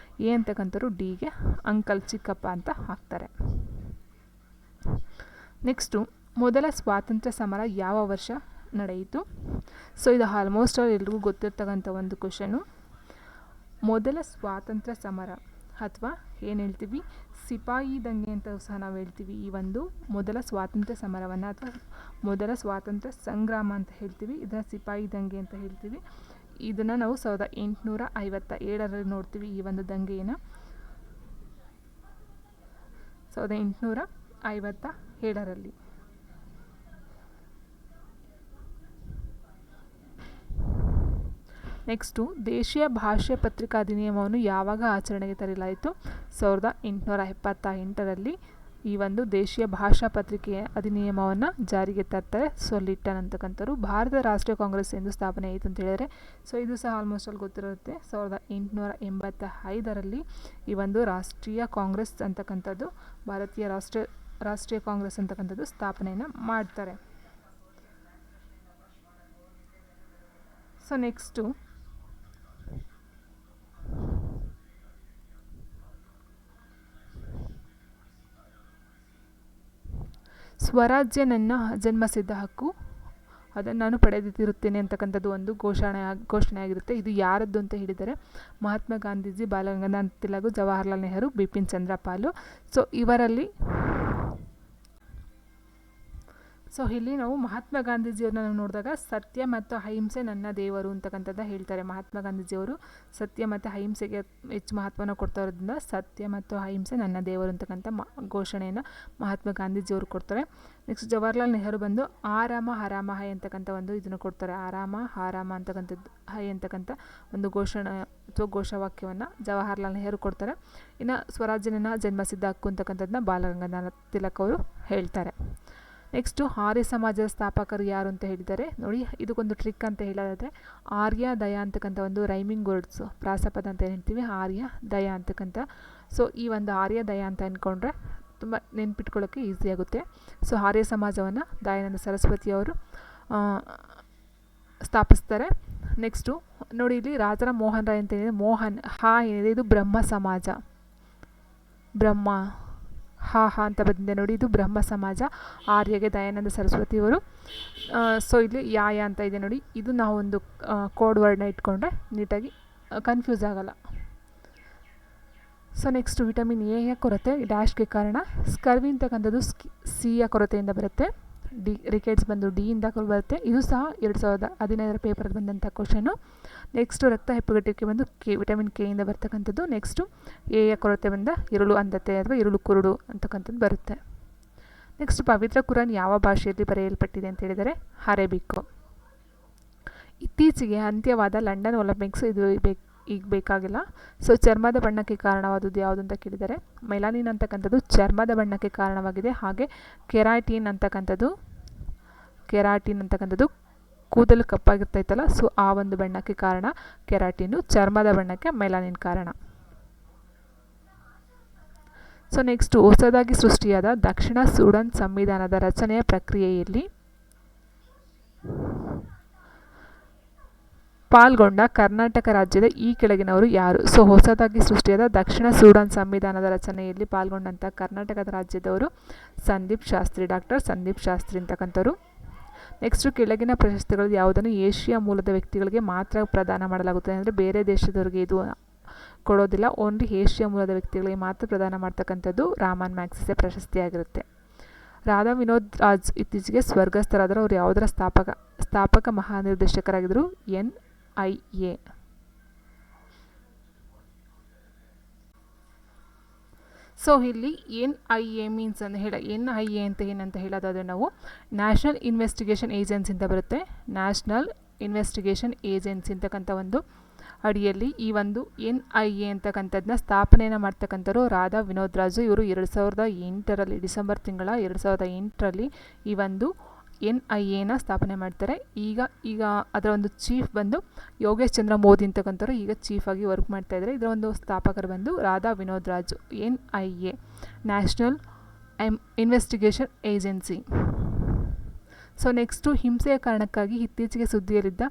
ಎ ಅಂತಕ್ಕಂಥವ್ರು ಡಿಗೆ ಅಂಕಲ್ ಚಿಕ್ಕಪ್ಪ ಅಂತ ಹಾಕ್ತಾರೆ. ನೆಕ್ಸ್ಟು ಮೊದಲ ಸ್ವಾತಂತ್ರ್ಯ ಸಮರ ಯಾವ ವರ್ಷ ನಡೆಯಿತು? ಸೊ ಇದು ಆಲ್ಮೋಸ್ಟ್ ಎಲ್ರಿಗೂ ಗೊತ್ತಿರ್ತಕ್ಕಂಥ ಒಂದು ಕ್ವಶನು. ಮೊದಲ ಸ್ವಾತಂತ್ರ್ಯ ಸಮರ ಅಥವಾ ಏನು ಹೇಳ್ತೀವಿ ಸಿಪಾಯಿ ದಂಗೆ ಅಂತ ಸಹ ನಾವು ಹೇಳ್ತೀವಿ. ಈ ಒಂದು ಮೊದಲ ಸ್ವಾತಂತ್ರ್ಯ ಸಮರವನ್ನು ಅಥವಾ ಮೊದಲ ಸ್ವಾತಂತ್ರ್ಯ ಸಂಗ್ರಾಮ ಅಂತ ಹೇಳ್ತೀವಿ, ಇದನ್ನು ಸಿಪಾಯಿ ದಂಗೆ ಅಂತ ಹೇಳ್ತೀವಿ. ಇದನ್ನು ನಾವು 1857ರಲ್ಲಿ ನೋಡ್ತೀವಿ. ಈ ಒಂದು ದಂಗೆಯನ್ನು 1857ರಲ್ಲಿ. ನೆಕ್ಸ್ಟು ದೇಶೀಯ ಭಾಷೆ ಪತ್ರಿಕಾ ಅಧಿನಿಯಮವನ್ನು ಯಾವಾಗ ಆಚರಣೆಗೆ ತರಲಾಯಿತು? 1878ರಲ್ಲಿ ಈ ಒಂದು ದೇಶೀಯ ಭಾಷಾ ಪತ್ರಿಕೆಯ ಅಧಿನಿಯಮವನ್ನು ಜಾರಿಗೆ ತರ್ತಾರೆ. So Lytton ಅಂತಕ್ಕಂಥವ್ರು. ಭಾರತ ರಾಷ್ಟ್ರೀಯ ಕಾಂಗ್ರೆಸ್ ಎಂದು ಸ್ಥಾಪನೆ ಆಯಿತು ಅಂತ ಹೇಳಿದರೆ, ಸೊ ಇದು ಸಹ ಆಲ್ಮೋಸ್ಟ್ ಅಲ್ಲಿ ಗೊತ್ತಿರುತ್ತೆ. 1885ರಲ್ಲಿ ಈ ಒಂದು ರಾಷ್ಟ್ರೀಯ ಕಾಂಗ್ರೆಸ್ ಅಂತಕ್ಕಂಥದ್ದು, ಭಾರತೀಯ ರಾಷ್ಟ್ರೀಯ ಕಾಂಗ್ರೆಸ್ ಅಂತಕ್ಕಂಥದ್ದು ಸ್ಥಾಪನೆಯನ್ನು ಮಾಡ್ತಾರೆ. ಸೊ ನೆಕ್ಸ್ಟು ಸ್ವರಾಜ್ಯ ನನ್ನ ಜನ್ಮಸಿದ್ಧ ಹಕ್ಕು, ಅದನ್ನು ನಾನು ಪಡೆದಿರುತ್ತೇನೆ ಅಂತಕ್ಕಂಥದ್ದು ಒಂದು ಘೋಷಣೆ ಆಗಿರುತ್ತೆ. ಇದು ಯಾರದ್ದು ಅಂತ ಹೇಳಿದರೆ ಮಹಾತ್ಮ ಗಾಂಧೀಜಿ, ಬಾಲಗಂಗಾಧರ ತಿಲಕ್, ಜವಾಹರ್ಲಾಲ್ ನೆಹರು, ಬಿಪಿನ್ ಚಂದ್ರ ಪಾಲ್. ಸೊ ಇಲ್ಲಿ ನಾವು ಮಹಾತ್ಮ ಗಾಂಧೀಜಿಯವ್ರನ್ನ ನಾವು ನೋಡಿದಾಗ ಸತ್ಯ ಮತ್ತು ಅಹಿಂಸೆ ನನ್ನ ದೇವರು ಅಂತಕ್ಕಂಥದ್ದು ಹೇಳ್ತಾರೆ. ಮಹಾತ್ಮ ಗಾಂಧೀಜಿಯವರು ಸತ್ಯ ಮತ್ತು ಅಹಿಂಸೆಗೆ ಹೆಚ್ಚು ಮಹತ್ವನ ಕೊಡ್ತಾ ಇರೋದ್ರಿಂದ ಸತ್ಯ ಮತ್ತು ಅಹಿಂಸೆ ನನ್ನ ದೇವರು ಅಂತಕ್ಕಂಥ ಘೋಷಣೆಯನ್ನು ಮಹಾತ್ಮ ಗಾಂಧೀಜಿಯವರು ಕೊಡ್ತಾರೆ. ನೆಕ್ಸ್ಟ್ ಜವಾಹರ್ಲಾಲ್ ನೆಹರು ಬಂದು ಆರಾಮ ಹರಾಮ ಹೈ ಅಂತಕ್ಕಂಥ ಒಂದು ಇದನ್ನು ಕೊಡ್ತಾರೆ. ಆರಾಮ ಹಾರಾಮ ಅಂತಕ್ಕಂಥದ್ದು ಹೈ ಅಂತಕ್ಕಂಥ ಒಂದು ಘೋಷಣೆ ಅಥವಾ ಘೋಷವಾಕ್ಯವನ್ನು ಜವಾಹರ್ಲಾಲ್ ನೆಹರು ಕೊಡ್ತಾರೆ. ಇನ್ನು ಸ್ವರಾಜ್ಯ ನನ್ನ ಜನ್ಮಸಿದ್ಧ ಹಕ್ಕು ಅಂತಕ್ಕಂಥದ್ದನ್ನ ಬಾಲಗಂಗಾಧರ ತಿಲಕ್ ಅವರು ಹೇಳ್ತಾರೆ. ನೆಕ್ಸ್ಟು ಆರ್ಯ ಸಮಾಜದ ಸ್ಥಾಪಕರು ಯಾರು ಅಂತ ಹೇಳಿದ್ದಾರೆ ನೋಡಿ. ಇದಕ್ಕೊಂದು ಟ್ರಿಕ್ ಅಂತ ಹೇಳೋದಾದರೆ ಆರ್ಯ ದಯ ಅಂತಕ್ಕಂಥ ಒಂದು ರೈಮಿಂಗ್ ವರ್ಡ್ಸ್, ಪ್ರಾಸಪದ ಅಂತ ಹೇಳ್ತೀವಿ, ಆರ್ಯ ದಯ ಅಂತಕ್ಕಂಥ. ಸೊ ಈ ಒಂದು ಆರ್ಯ ದಯ ಅಂತ ಅಂದ್ಕೊಂಡ್ರೆ ತುಂಬ ನೆನ್ಪಿಟ್ಕೊಳ್ಳೋಕ್ಕೆ ಈಸಿ ಆಗುತ್ತೆ. ಸೊ ಆರ್ಯ ಸಮಾಜವನ್ನು ದಯಾನಂದ ಸರಸ್ವತಿಯವರು ಸ್ಥಾಪಿಸ್ತಾರೆ. ನೆಕ್ಸ್ಟು ನೋಡಿ, ಇಲ್ಲಿ ರಾಜರ ಮೋಹನ್ ರಾಯ್ ಅಂತ ಏನಿದೆ, ಮೋಹನ್ ಹಾ ಏನಿದೆ ಇದು ಬ್ರಹ್ಮ ಸಮಾಜ, ಬ್ರಹ್ಮ ಹಾ ಹಾ ಅಂತ ಬಂದಿದೆ ನೋಡಿ, ಇದು ಬ್ರಹ್ಮ ಸಮಾಜ. ಆರ್ಯಗೆ ದಯಾನಂದ ಸರಸ್ವತಿಯವರು. ಸೊ ಇಲ್ಲಿ ಯಾ ಅಂತ ಇದೆ ನೋಡಿ, ಇದು ನಾವು ಒಂದು ಕೋಡ್ ವರ್ಡ್ನ ಇಟ್ಕೊಂಡ್ರೆ ನೀಟಾಗಿ ಕನ್ಫ್ಯೂಸ್ ಆಗಲ್ಲ. ಸೊ ನೆಕ್ಸ್ಟ್ ವಿಟಮಿನ್ ಎ ಯ ಕೊರತೆ ಡ್ಯಾಶ್ಗೆ ಕಾರಣ. ಸ್ಕರ್ವಿ ಅಂತಕ್ಕಂಥದ್ದು ಸಿ ಯ ಕೊರತೆಯಿಂದ ಬರುತ್ತೆ. ಡಿ ರಿಕೆಟ್ಸ್ ಬಂದು ಡಿ ಇಂದ ಬರುತ್ತೆ. ಇದು ಸಹ 2015ರ ಪೇಪರ್ಗೆ ಬಂದಂಥ ಕ್ವಶನು. ನೆಕ್ಸ್ಟು ರಕ್ತ ಹೆಪ್ಪುಗಟ್ಟುವಿಕೆ ಬಂದು ವಿಟಮಿನ್ ಕೆ ಇಂದ ಬರ್ತಕ್ಕಂಥದ್ದು. ನೆಕ್ಸ್ಟು ಎ ಯ ಕೊರತೆ ಬಂದ ಇರುಳು ಅಂಧತೆ ಅಥವಾ ಇರುಳು ಕುರುಡು ಅಂತಕ್ಕಂಥದ್ದು ಬರುತ್ತೆ. ನೆಕ್ಸ್ಟ್ ಪವಿತ್ರ ಕುರಾನ್ ಯಾವ ಭಾಷೆಯಲ್ಲಿ ಬರೆಯಲ್ಪಟ್ಟಿದೆ ಅಂತ ಹೇಳಿದರೆ ಅರೇಬಿಕ್. ಇತ್ತೀಚೆಗೆ ಅಂತ್ಯವಾದ ಲಂಡನ್ ಒಲಿಂಪಿಕ್ಸ್ ಇದು ಈಗ ಬೇಕಾಗಿಲ್ಲ. ಸೊ ಚರ್ಮದ ಬಣ್ಣಕ್ಕೆ ಕಾರಣವಾದದ್ದು ಯಾವುದು ಅಂತ ಕೇಳಿದರೆ ಮೆಲಾನಿನ್ ಅಂತಕ್ಕಂಥದ್ದು ಚರ್ಮದ ಬಣ್ಣಕ್ಕೆ ಕಾರಣವಾಗಿದೆ. ಹಾಗೆ ಕೆರಾಟಿನ್ ಅಂತಕ್ಕಂಥದ್ದು ಕೂದಲು ಕಪ್ಪಾಗಿರ್ತೈತಲ್ಲ, ಸೊ ಆ ಒಂದು ಬಣ್ಣಕ್ಕೆ ಕಾರಣ ಕೆರಾಟಿನು, ಚರ್ಮದ ಬಣ್ಣಕ್ಕೆ ಮೆಲಾನಿನ್ ಕಾರಣ. ಸೊ ನೆಕ್ಸ್ಟು ಹೊಸದಾಗಿ ಸೃಷ್ಟಿಯಾದ ದಕ್ಷಿಣ ಸೂಡನ್ ಸಂವಿಧಾನದ ರಚನೆಯ ಪ್ರಕ್ರಿಯೆಯಲ್ಲಿ ಪಾಲ್ಗೊಂಡ ಕರ್ನಾಟಕ ರಾಜ್ಯದ ಈ ಕೆಳಗಿನವರು ಯಾರು? ಸೊ ಹೊಸದಾಗಿ ಸೃಷ್ಟಿಯಾದ ದಕ್ಷಿಣ ಸೂಡಾನ್ ಸಂವಿಧಾನದ ರಚನೆಯಲ್ಲಿ ಪಾಲ್ಗೊಂಡಂಥ ಕರ್ನಾಟಕದ ರಾಜ್ಯದವರು ಸಂದೀಪ್ ಶಾಸ್ತ್ರಿ, ಡಾಕ್ಟರ್ ಸಂದೀಪ್ ಶಾಸ್ತ್ರಿ ಅಂತಕ್ಕಂಥವ್ರು. ನೆಕ್ಸ್ಟು ಕೆಳಗಿನ ಪ್ರಶಸ್ತಿಗಳು ಯಾವುದನ್ನು ಏಷ್ಯಾ ಮೂಲದ ವ್ಯಕ್ತಿಗಳಿಗೆ ಮಾತ್ರ ಪ್ರದಾನ ಮಾಡಲಾಗುತ್ತದೆ, ಅಂದರೆ ಬೇರೆ ದೇಶದವರಿಗೆ ಇದು ಕೊಡೋದಿಲ್ಲ, ಓನ್ಲಿ ಏಷ್ಯಾ ಮೂಲದ ವ್ಯಕ್ತಿಗಳಿಗೆ ಮಾತ್ರ ಪ್ರದಾನ ಮಾಡ್ತಕ್ಕಂಥದ್ದು ರಾಮನ್ ಮ್ಯಾಗ್ಸೆಸೆ ಪ್ರಶಸ್ತಿಯಾಗಿರುತ್ತೆ. ರಾಧಾ ವಿನೋದ್ ರಾಜ್ ಇತ್ತೀಚೆಗೆ ಸ್ವರ್ಗಸ್ಥರಾದರು. ಅವರು ಯಾವುದರ ಸ್ಥಾಪಕ ಮಹಾನಿರ್ದೇಶಕರಾಗಿದ್ದರು? NIA. ಸೊ ಇಲ್ಲಿ NIA ಮೀನ್ಸ್ ಅಂತ NIA ಅಂತ ಏನಂತ ಹೇಳೋದಾದರೆ ನಾವು ನ್ಯಾಷನಲ್ ಇನ್ವೆಸ್ಟಿಗೇಷನ್ ಏಜೆನ್ಸಿ ಅಂತ ಬರುತ್ತೆ. ನ್ಯಾಷನಲ್ ಇನ್ವೆಸ್ಟಿಗೇಷನ್ ಏಜೆನ್ಸಿ ಅಂತಕ್ಕಂಥ ಒಂದು ಅಡಿಯಲ್ಲಿ ಈ ಒಂದು NIA ಅಂತಕ್ಕಂಥದ್ದನ್ನ ಸ್ಥಾಪನೆಯನ್ನು ಮಾಡ್ತಕ್ಕಂಥವ್ರು ರಾಧಾ ವಿನೋದ್ ರಾಜು. ಇವರು 2008ರಲ್ಲಿ ಡಿಸೆಂಬರ್ ತಿಂಗಳ 2008ರಲ್ಲಿ ಈ ಒಂದು NIAನ ಸ್ಥಾಪನೆ ಮಾಡ್ತಾರೆ. ಈಗ ಅದರ ಒಂದು ಚೀಫ್ ಬಂದು ಯೋಗೇಶ್ ಚಂದ್ರ ಮೋದಿ ಅಂತಕ್ಕಂಥವ್ರು ಈಗ ಚೀಫಾಗಿ ವರ್ಕ್ ಮಾಡ್ತಾಯಿದ್ದಾರೆ. ಇದರ ಒಂದು ಸ್ಥಾಪಕರು ಬಂದು Radha Vinod Raju. NIA national investigation agency. So next ಹಿಂಸೆಯ ಕಾರಣಕ್ಕಾಗಿ ಇತ್ತೀಚೆಗೆ ಸುದ್ದಿಯಲ್ಲಿದ್ದ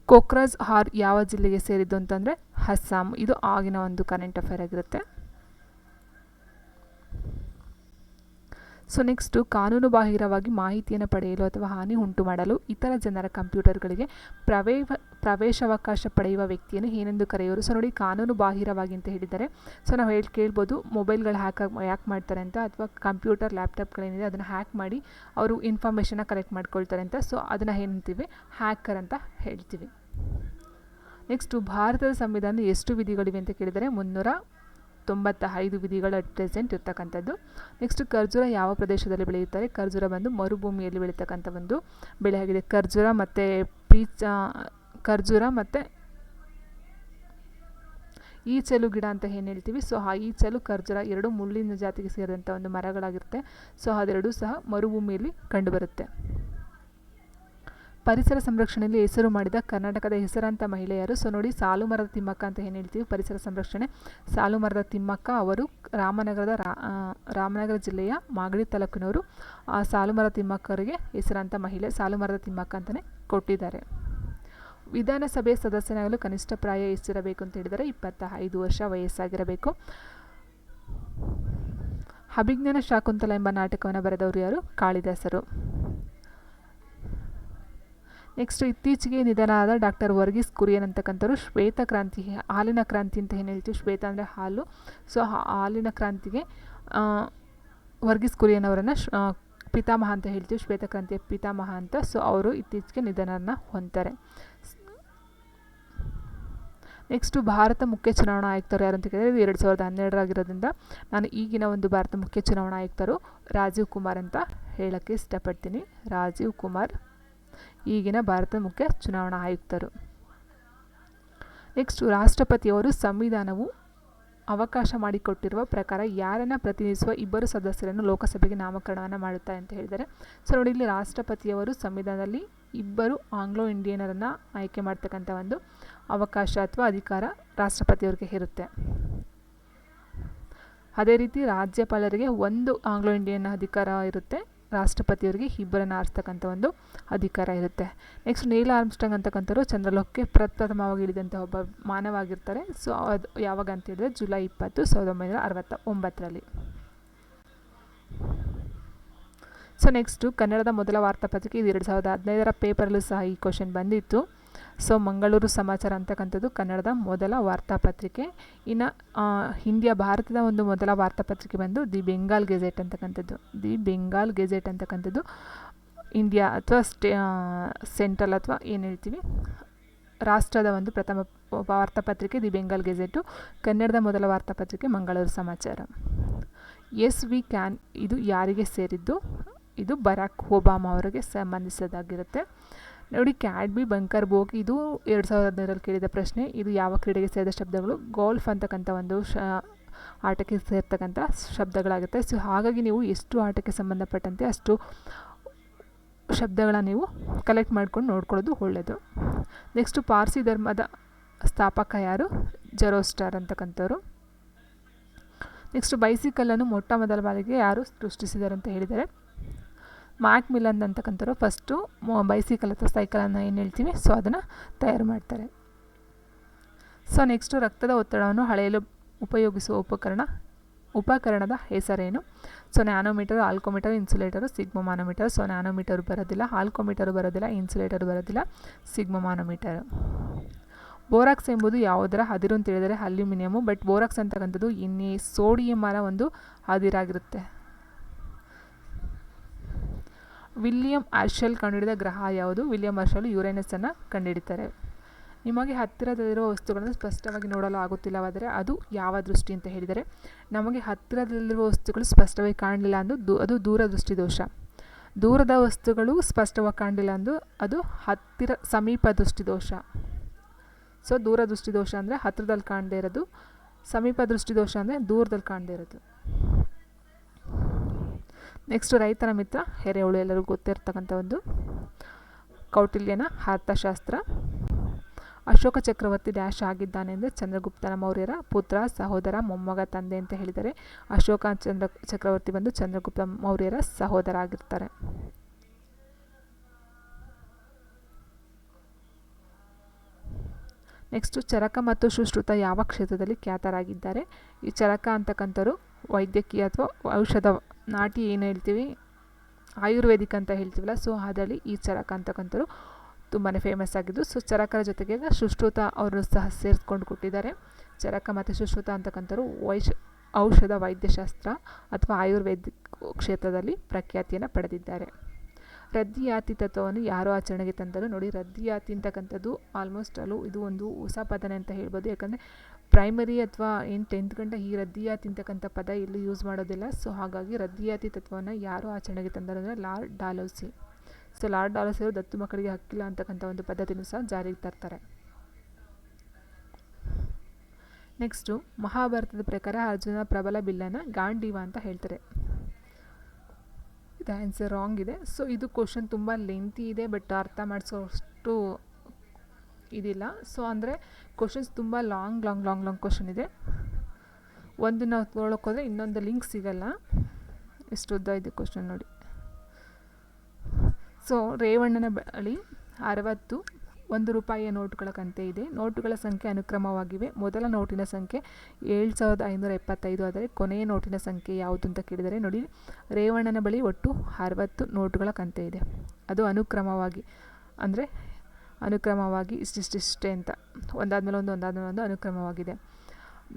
ಕೊಕ್ರಜ್ಹಾರ್ ಯಾವ ಜಿಲ್ಲೆಗೆ ಸೇರಿದ್ದು ಅಂತಂದರೆ ಅಸ್ಸಾಂ. ಇದು ಆಗಿನ ಒಂದು ಕರೆಂಟ್ ಅಫೇರ್ ಆಗಿರುತ್ತೆ. ಸೊ ನೆಕ್ಸ್ಟು ಕಾನೂನುಬಾಹಿರವಾಗಿ ಮಾಹಿತಿಯನ್ನು ಪಡೆಯಲು ಅಥವಾ ಹಾನಿ ಉಂಟು ಮಾಡಲು ಇತರ ಜನರ ಕಂಪ್ಯೂಟರ್ಗಳಿಗೆ ಪ್ರವೇಶಾವಕಾಶ ಪಡೆಯುವ ವ್ಯಕ್ತಿಯನ್ನು ಏನೆಂದು ಕರೆಯುವರು? ಸೊ ನೋಡಿ, ಕಾನೂನು ಬಾಹಿರವಾಗಿ ಅಂತ ಹೇಳಿದ್ದಾರೆ. ಸೊ ನಾವು ಕೇಳ್ಬೋದು ಮೊಬೈಲ್ಗಳು ಹ್ಯಾಕ್ ಮಾಡ್ತಾರೆ ಅಂತ, ಅಥವಾ ಕಂಪ್ಯೂಟರ್ ಲ್ಯಾಪ್ಟಾಪ್ಗಳೇನಿದೆ ಅದನ್ನು ಹ್ಯಾಕ್ ಮಾಡಿ ಅವರು ಇನ್ಫಾರ್ಮೇಷನ್ನ ಕಲೆಕ್ಟ್ ಮಾಡ್ಕೊಳ್ತಾರೆ ಅಂತ. ಸೊ ಅದನ್ನು ಏನಂತೀವಿ? ಹ್ಯಾಕರ್ ಅಂತ ಹೇಳ್ತೀವಿ. ನೆಕ್ಸ್ಟು ಭಾರತದ ಸಂವಿಧಾನ ಎಷ್ಟು ವಿಧಿಗಳಿವೆ ಅಂತ ಕೇಳಿದರೆ 395 ವಿಧಿಗಳು ಅಟ್ ಪ್ರೆಸೆಂಟ್ ಇರ್ತಕ್ಕಂಥದ್ದು. ನೆಕ್ಸ್ಟ್ ಖರ್ಜೂರ ಯಾವ ಪ್ರದೇಶದಲ್ಲಿ ಬೆಳೆಯುತ್ತಾರೆ? ಖರ್ಜೂರ ಬಂದು ಮರುಭೂಮಿಯಲ್ಲಿ ಬೆಳೀತಕ್ಕಂಥ ಒಂದು ಬೆಳೆ ಆಗಿದೆ. ಖರ್ಜೂರ ಮತ್ತು ಈಚಲು ಗಿಡ ಅಂತ ಏನು ಹೇಳ್ತೀವಿ. ಸೊ ಆ ಈಚಲು ಖರ್ಜೂರ ಎರಡು ಮುಳ್ಳಿನ ಜಾತಿಗೆ ಸೇರಿದಂಥ ಒಂದು ಮರಗಳಾಗಿರುತ್ತೆ. ಸೊ ಅದೆರಡೂ ಸಹ ಮರುಭೂಮಿಯಲ್ಲಿ ಕಂಡುಬರುತ್ತೆ. ಪರಿಸರ ಸಂರಕ್ಷಣೆಯಲ್ಲಿ ಹೆಸರು ಮಾಡಿದ ಕರ್ನಾಟಕದ ಹೆಸರಾಂತ ಮಹಿಳೆಯರು? ಸೊ ನೋಡಿ, ಸಾಲುಮರದ ತಿಮ್ಮಕ್ಕ ಅಂತ ಏನು ಹೇಳ್ತೀವಿ. ಪರಿಸರ ಸಂರಕ್ಷಣೆ ಸಾಲುಮರದ ತಿಮ್ಮಕ್ಕ ಅವರು ರಾಮನಗರ ಜಿಲ್ಲೆಯ ಮಾಗಡಿ ತಾಲೂಕಿನವರು. ಆ ಸಾಲುಮರದ ತಿಮ್ಮಕ್ಕವರಿಗೆ ಹೆಸರಾಂತ ಮಹಿಳೆ ಸಾಲುಮರದ ತಿಮ್ಮಕ್ಕ ಅಂತಲೇ ಕೊಟ್ಟಿದ್ದಾರೆ. ವಿಧಾನಸಭೆಯ ಸದಸ್ಯನಾಗಲು ಕನಿಷ್ಠ ಪ್ರಾಯ ಎಷ್ಟಿರಬೇಕು ಅಂತ ಹೇಳಿದರೆ 25 ವರ್ಷ ವಯಸ್ಸಾಗಿರಬೇಕು. ಅಭಿಜ್ಞಾನ ಶಾಕುಂತಲ ಎಂಬ ನಾಟಕವನ್ನು ಬರೆದವರು ಯಾರು? ಕಾಳಿದಾಸರು. ನೆಕ್ಸ್ಟ್ ಇತ್ತೀಚೆಗೆ ನಿಧನರಾದ ಡಾಕ್ಟರ್ ವರ್ಗೀಸ್ ಕುರಿಯನ್ ಅಂತಕ್ಕಂಥವ್ರು ಶ್ವೇತ ಕ್ರಾಂತಿ, ಹಾಲಿನ ಕ್ರಾಂತಿ ಅಂತ ಏನು ಹೇಳ್ತೀವಿ. ಶ್ವೇತ ಅಂದರೆ ಹಾಲು. ಸೊ ಹಾಲಿನ ಕ್ರಾಂತಿಗೆ ವರ್ಗೀಸ್ ಕುರಿಯನ್ ಅವರನ್ನು ಪಿತಾಮಹ ಅಂತ ಹೇಳ್ತೀವಿ, ಶ್ವೇತ ಕ್ರಾಂತಿಯ ಪಿತಾಮಹ ಅಂತ. ಸೊ ಅವರು ಇತ್ತೀಚೆಗೆ ನಿಧನವನ್ನು ಹೊಂದ್ತಾರೆ. ನೆಕ್ಸ್ಟು ಭಾರತ ಮುಖ್ಯ ಚುನಾವಣಾ ಆಯುಕ್ತರು ಯಾರು ಅಂತ ಕೇಳಿದರೆ 2012 ನಾನು ಈಗಿನ ಒಂದು ಭಾರತ ಮುಖ್ಯ ಚುನಾವಣಾ ಆಯುಕ್ತರು ರಾಜೀವ್ ಕುಮಾರ್ ಅಂತ ಹೇಳೋಕ್ಕೆ ಇಷ್ಟಪಡ್ತೀನಿ. ರಾಜೀವ್ ಕುಮಾರ್ ಈಗಿನ ಭಾರತ ಮುಖ್ಯ ಚುನಾವಣಾ ಆಯುಕ್ತರು. ನೆಕ್ಸ್ಟು ರಾಷ್ಟ್ರಪತಿಯವರು ಸಂವಿಧಾನವು ಅವಕಾಶ ಮಾಡಿಕೊಟ್ಟಿರುವ ಪ್ರಕಾರ ಯಾರನ್ನು ಪ್ರತಿನಿಧಿಸುವ 2 ಸದಸ್ಯರನ್ನು ಲೋಕಸಭೆಗೆ ನಾಮಕರಣವನ್ನು ಮಾಡುತ್ತಾರೆ ಅಂತ ಹೇಳಿದ್ದಾರೆ. ಸೊ ನೋಡಿ, ಇಲ್ಲಿ ರಾಷ್ಟ್ರಪತಿಯವರು ಸಂವಿಧಾನದಲ್ಲಿ 2 ಆಂಗ್ಲೋ ಇಂಡಿಯನರನ್ನು ಆಯ್ಕೆ ಮಾಡ್ತಕ್ಕಂಥ ಒಂದು ಅವಕಾಶ ಅಥವಾ ಅಧಿಕಾರ ರಾಷ್ಟ್ರಪತಿಯವರಿಗೆ ಇರುತ್ತೆ. ಅದೇ ರೀತಿ ರಾಜ್ಯಪಾಲರಿಗೆ 1 ಆಂಗ್ಲೋ ಇಂಡಿಯನ್ ಅಧಿಕಾರ ಇರುತ್ತೆ. ರಾಷ್ಟ್ರಪತಿಯವರಿಗೆ 2 ಆರಿಸ್ತಕ್ಕಂಥ ಒಂದು ಅಧಿಕಾರ ಇರುತ್ತೆ. ನೆಕ್ಸ್ಟ್ ನೀಲ್ ಆರ್ಮ್ಸ್ಟ್ರಾಂಗ್ ಅಂತಕ್ಕಂಥವ್ರು ಚಂದ್ರಲೋಕಕ್ಕೆ ಪ್ರಪ್ರಥಮವಾಗಿ ಇಳಿದಂಥ ಒಬ್ಬ ಮಾನವ ಆಗಿರ್ತಾರೆ. ಸೊ ಅದು ಯಾವಾಗ ಅಂತ ಹೇಳಿದ್ರೆ ಜುಲೈ 20, 1969ರಲ್ಲಿ. ಸೊ ನೆಕ್ಸ್ಟು ಕನ್ನಡದ ಮೊದಲ ವಾರ್ತಾಪತ್ರಿಕೆ, ಇದು 2015 ಪೇಪರಲ್ಲೂ ಸಹ ಈ ಕ್ವಶನ್ ಬಂದಿತ್ತು. ಸೊ ಮಂಗಳೂರು ಸಮಾಚಾರ ಅಂತಕ್ಕಂಥದ್ದು ಕನ್ನಡದ ಮೊದಲ ವಾರ್ತಾಪತ್ರಿಕೆ. ಇನ್ನು ಭಾರತದ ಒಂದು ಮೊದಲ ವಾರ್ತಾಪತ್ರಿಕೆ ಬಂದು ದಿ ಬೆಂಗಾಲ್ ಗೆಜೆಟ್ ಅಂತಕ್ಕಂಥದ್ದು. ದಿ ಬೆಂಗಾಲ್ ಗೆಜೆಟ್ ಅಂತಕ್ಕಂಥದ್ದು ಇಂಡಿಯಾ ಅಥವಾ ಸೆಂಟ್ರಲ್ ಅಥವಾ ಏನು ಹೇಳ್ತೀವಿ ರಾಷ್ಟ್ರದ ಒಂದು ಪ್ರಥಮ ವಾರ್ತಾಪತ್ರಿಕೆ ದಿ ಬೆಂಗಾಲ್ ಗೆಜೆಟು. ಕನ್ನಡದ ಮೊದಲ ವಾರ್ತಾಪತ್ರಿಕೆ ಮಂಗಳೂರು ಸಮಾಚಾರ. ಎಸ್ ವಿ ಕ್ಯಾನ್ ಇದು ಯಾರಿಗೆ ಸೇರಿದ್ದು? ಇದು ಬರಾಕ್ ಒಬಾಮಾ ಅವರಿಗೆ ಸಂಬಂಧಿಸಿದಾಗಿರುತ್ತೆ. ನೋಡಿ, ಕ್ಯಾಡ್ಬಿ ಬಂಕರ್ ಬೋಗ್ ಇದು 2015ರಲ್ಲಿ ಕೇಳಿದ ಪ್ರಶ್ನೆ. ಇದು ಯಾವ ಕ್ರೀಡೆಗೆ ಸೇರಿದ ಶಬ್ದಗಳು? ಗೋಲ್ಫ್ ಅಂತಕ್ಕಂಥ ಒಂದು ಆಟಕ್ಕೆ ಸೇರ್ತಕ್ಕಂಥ ಶಬ್ದಗಳಾಗುತ್ತೆ. ಸೊ ಹಾಗಾಗಿ ನೀವು ಎಷ್ಟು ಆಟಕ್ಕೆ ಸಂಬಂಧಪಟ್ಟಂತೆ ಅಷ್ಟು ಶಬ್ದಗಳನ್ನು ನೀವು ಕಲೆಕ್ಟ್ ಮಾಡ್ಕೊಂಡು ನೋಡ್ಕೊಳ್ಳೋದು ಒಳ್ಳೆಯದು. ನೆಕ್ಸ್ಟು ಪಾರ್ಸಿ ಧರ್ಮದ ಸ್ಥಾಪಕ ಯಾರು? ಜರೋಸ್ಟರ್ ಅಂತಕ್ಕಂಥವ್ರು. ನೆಕ್ಸ್ಟು ಬೈಸಿಕಲನ್ನು ಮೊಟ್ಟ ಮೊದಲ ಬಾರಿಗೆ ಯಾರು ಸೃಷ್ಟಿಸಿದ್ದಾರೆ ಅಂತ ಹೇಳಿದ್ದಾರೆ? ಮ್ಯಾಕ್ ಮಿಲನ್ ಅಂತಕ್ಕಂಥವ್ರು ಫಸ್ಟು ಬೈಸಿಕಲ್ ಅಥವಾ ಸೈಕಲನ್ನು ಏನು ಹೇಳ್ತೀವಿ, ಸೊ ಅದನ್ನು ತಯಾರು ಮಾಡ್ತಾರೆ. ಸೊ ನೆಕ್ಸ್ಟು ರಕ್ತದ ಒತ್ತಡವನ್ನು ಅಳೆಯಲು ಉಪಯೋಗಿಸುವ ಉಪಕರಣ ಉಪಕರಣದ ಹೆಸರೇನು? So nanometer, alcometer, insulator, sphygmomanometer. So nanometer ಬರೋದಿಲ್ಲ, ಆಲ್ಕೋಮೀಟರ್ ಬರೋದಿಲ್ಲ, ಇನ್ಸುಲೇಟರ್ ಬರೋದಿಲ್ಲ, ಸಿಗ್ಮೋಮಾನೋಮೀಟರ್. ಬೋರಾಕ್ಸ್ ಎಂಬುದು ಯಾವುದರ ಹದಿರು ಅಂತ ಹೇಳಿದರೆ ಅಲ್ಯೂಮಿನಿಯಮು. ಬಟ್ ಬೋರಾಕ್ಸ್ ಅಂತಕ್ಕಂಥದ್ದು ಇನ್ನೇ ಸೋಡಿಯಂ ಒಂದು ಹದಿರಾಗಿರುತ್ತೆ. ವಿಲಿಯಂ ಹರ್ಷೆಲ್ ಕಂಡುಹಿಡಿದ ಗ್ರಹ ಯಾವುದು? ವಿಲಿಯಂ ಹರ್ಷೆಲ್ ಯುರೇನಸನ್ನು ಕಂಡುಹಿಡಿತಾರೆ. ನಿಮಗೆ ಹತ್ತಿರದಲ್ಲಿರುವ ವಸ್ತುಗಳನ್ನು ಸ್ಪಷ್ಟವಾಗಿ ನೋಡಲು ಆಗುತ್ತಿಲ್ಲವಾದರೆ ಅದು ಯಾವ ದೃಷ್ಟಿ ಅಂತ ಹೇಳಿದರೆ, ನಮಗೆ ಹತ್ತಿರದಲ್ಲಿರುವ ವಸ್ತುಗಳು ಸ್ಪಷ್ಟವಾಗಿ ಕಾಣಲಿಲ್ಲ ಅಂದು ಅದು ದೂರದೃಷ್ಟಿ ದೋಷ. ದೂರದ ವಸ್ತುಗಳು ಸ್ಪಷ್ಟವಾಗಿ ಕಾಣಲಿಲ್ಲ ಅಂದು ಅದು ಸಮೀಪ ದೃಷ್ಟಿ ದೋಷ. ಸೊ ದೂರದೃಷ್ಟಿ ದೋಷ ಅಂದರೆ ಹತ್ತಿರದಲ್ಲಿ ಕಾಣದೇ ಇರೋದು, ಸಮೀಪ ದೃಷ್ಟಿ ದೋಷ ಅಂದರೆ ದೂರದಲ್ಲಿ ಕಾಣದೇ ಇರೋದು. ನೆಕ್ಸ್ಟು ರೈತರ ಮಿತ್ರ ಎರೆಹುಳು, ಎಲ್ಲರಿಗೂ ಗೊತ್ತಿರ್ತಕ್ಕಂಥ ಒಂದು ಕೌಟಿಲ್ಯನ ಅರ್ಥಶಾಸ್ತ್ರ. ಅಶೋಕ ಚಕ್ರವರ್ತಿ ಡ್ಯಾಶ್ ಆಗಿದ್ದಾನೆ ಅಂದರೆ ಚಂದ್ರಗುಪ್ತನ ಮೌರ್ಯರ ಪುತ್ರ, ಸಹೋದರ, ಮೊಮ್ಮಗ, ತಂದೆ ಅಂತ ಹೇಳಿದರೆ ಅಶೋಕ ಚಕ್ರವರ್ತಿ ಬಂದು ಚಂದ್ರಗುಪ್ತ ಮೌರ್ಯರ ಸಹೋದರ ಆಗಿರ್ತಾರೆ. ನೆಕ್ಸ್ಟು ಚರಕ ಮತ್ತು ಸುಶ್ರುತ ಯಾವ ಕ್ಷೇತ್ರದಲ್ಲಿ ಖ್ಯಾತರಾಗಿದ್ದಾರೆ? ಈ ಚರಕ ಅಂತಕ್ಕಂಥವ್ರು ವೈದ್ಯಕೀಯ ಅಥವಾ ಔಷಧ, ನಾಟಿ ಏನು ಹೇಳ್ತೀವಿ ಆಯುರ್ವೇದಿಕ್ ಅಂತ ಹೇಳ್ತೀವಲ್ಲ, ಸೊ ಅದರಲ್ಲಿ ಈ ಚರಕ ಅಂತಕ್ಕಂಥವ್ರು ತುಂಬಾ ಫೇಮಸ್ ಆಗಿದ್ದು. ಸೊ ಚರಕರ ಜೊತೆಗೆ ಸುಶ್ರುತ ಅವರು ಸಹ ಸೇರಿಸ್ಕೊಂಡು ಕೊಟ್ಟಿದ್ದಾರೆ. ಚರಕ ಮತ್ತು ಸುಶ್ರುತ ಅಂತಕ್ಕಂಥವ್ರು ಔಷಧ ವೈದ್ಯಶಾಸ್ತ್ರ ಅಥವಾ ಆಯುರ್ವೇದಿಕ್ ಕ್ಷೇತ್ರದಲ್ಲಿ ಪ್ರಖ್ಯಾತಿಯನ್ನು ಪಡೆದಿದ್ದಾರೆ. ರದ್ದಿಯಾತಿ ತತ್ವವನ್ನು ಯಾರು ಆಚರಣೆಗೆ ತಂದರು? ನೋಡಿ, ರದ್ದಿಯಾತಿ ಅಂತಕ್ಕಂಥದ್ದು ಆಲ್ಮೋಸ್ಟ್ ಇದು ಒಂದು ಹೊಸ ಪದನೆ ಅಂತ ಹೇಳ್ಬೋದು. ಯಾಕಂದರೆ ಪ್ರೈಮರಿ ಅಥವಾ 10th ಗಂಟ ಈ ರದ್ದಿಯಾತಿ ಅಂತಕ್ಕಂಥ ಪದ ಇಲ್ಲಿ ಯೂಸ್ ಮಾಡೋದಿಲ್ಲ. ಸೊ ಹಾಗಾಗಿ ರದ್ದಿಯಾತಿ ತತ್ವವನ್ನು ಯಾರು ಆಚರಣೆಗೆ ತಂದರು ಅಂದರೆ lord Dalhousie. So lord Dalhousie ಅವರು ದತ್ತು ಮಕ್ಕಳಿಗೆ ಹಕ್ಕಿಲ್ಲ ಅಂತಕ್ಕಂಥ ಒಂದು ಪದ್ಧತಿನೂ ಸಹ ಜಾರಿಗೆ ತರ್ತಾರೆ. ನೆಕ್ಸ್ಟು ಮಹಾಭಾರತದ ಪ್ರಕಾರ ಅರ್ಜುನ ಪ್ರಬಲ ಬಿಲ್ಲನ್ನು ಗಾಂಡೀವ ಅಂತ ಹೇಳ್ತಾರೆ. ಇದು ಆನ್ಸರ್ ರಾಂಗ್ ಇದೆ. ಸೊ ಇದು ಕ್ವಶನ್ ತುಂಬ ಲೆಂತಿ ಇದೆ, ಬಟ್ ಅರ್ಥ ಮಾಡಿಸೋಷ್ಟು ಇದಿಲ್ಲ. ಸೊ ಅಂದರೆ ಕ್ವಶನ್ಸ್ ತುಂಬ ಲಾಂಗ್ ಕ್ವಶನ್ ಇದೆ. ಒಂದು ನಾವು ತೊಗೊಳಕ್ಕೋದ್ರೆ ಇನ್ನೊಂದು ಲಿಂಕ್ ಸಿಗಲ್ಲ, ಎಷ್ಟು ಉದ್ದ ಇದೆ ಕ್ವಶನ್ ನೋಡಿ. ಸೊ ರೇವಣ್ಣನ ಬಳಿ 60 ₹1 ನೋಟುಗಳ ಕಂತೆ ಇದೆ. ನೋಟುಗಳ ಸಂಖ್ಯೆ ಅನುಕ್ರಮವಾಗಿವೆ. ಮೊದಲ ನೋಟಿನ ಸಂಖ್ಯೆ 7575 ಆದರೆ ಕೊನೆಯ ನೋಟಿನ ಸಂಖ್ಯೆ ಯಾವುದು ಅಂತ ಕೇಳಿದರೆ, ನೋಡಿ, ರೇವಣ್ಣನ ಬಳಿ ಒಟ್ಟು 60 ನೋಟುಗಳ ಕಂತೆ ಇದೆ. ಅದು ಅನುಕ್ರಮವಾಗಿ ಅಂದರೆ ಅನುಕ್ರಮವಾಗಿ ಇಷ್ಟಿಷ್ಟೇ ಅಂತ ಒಂದಾದ್ಮೇಲೆ ಒಂದು ಅನುಕ್ರಮವಾಗಿದೆ.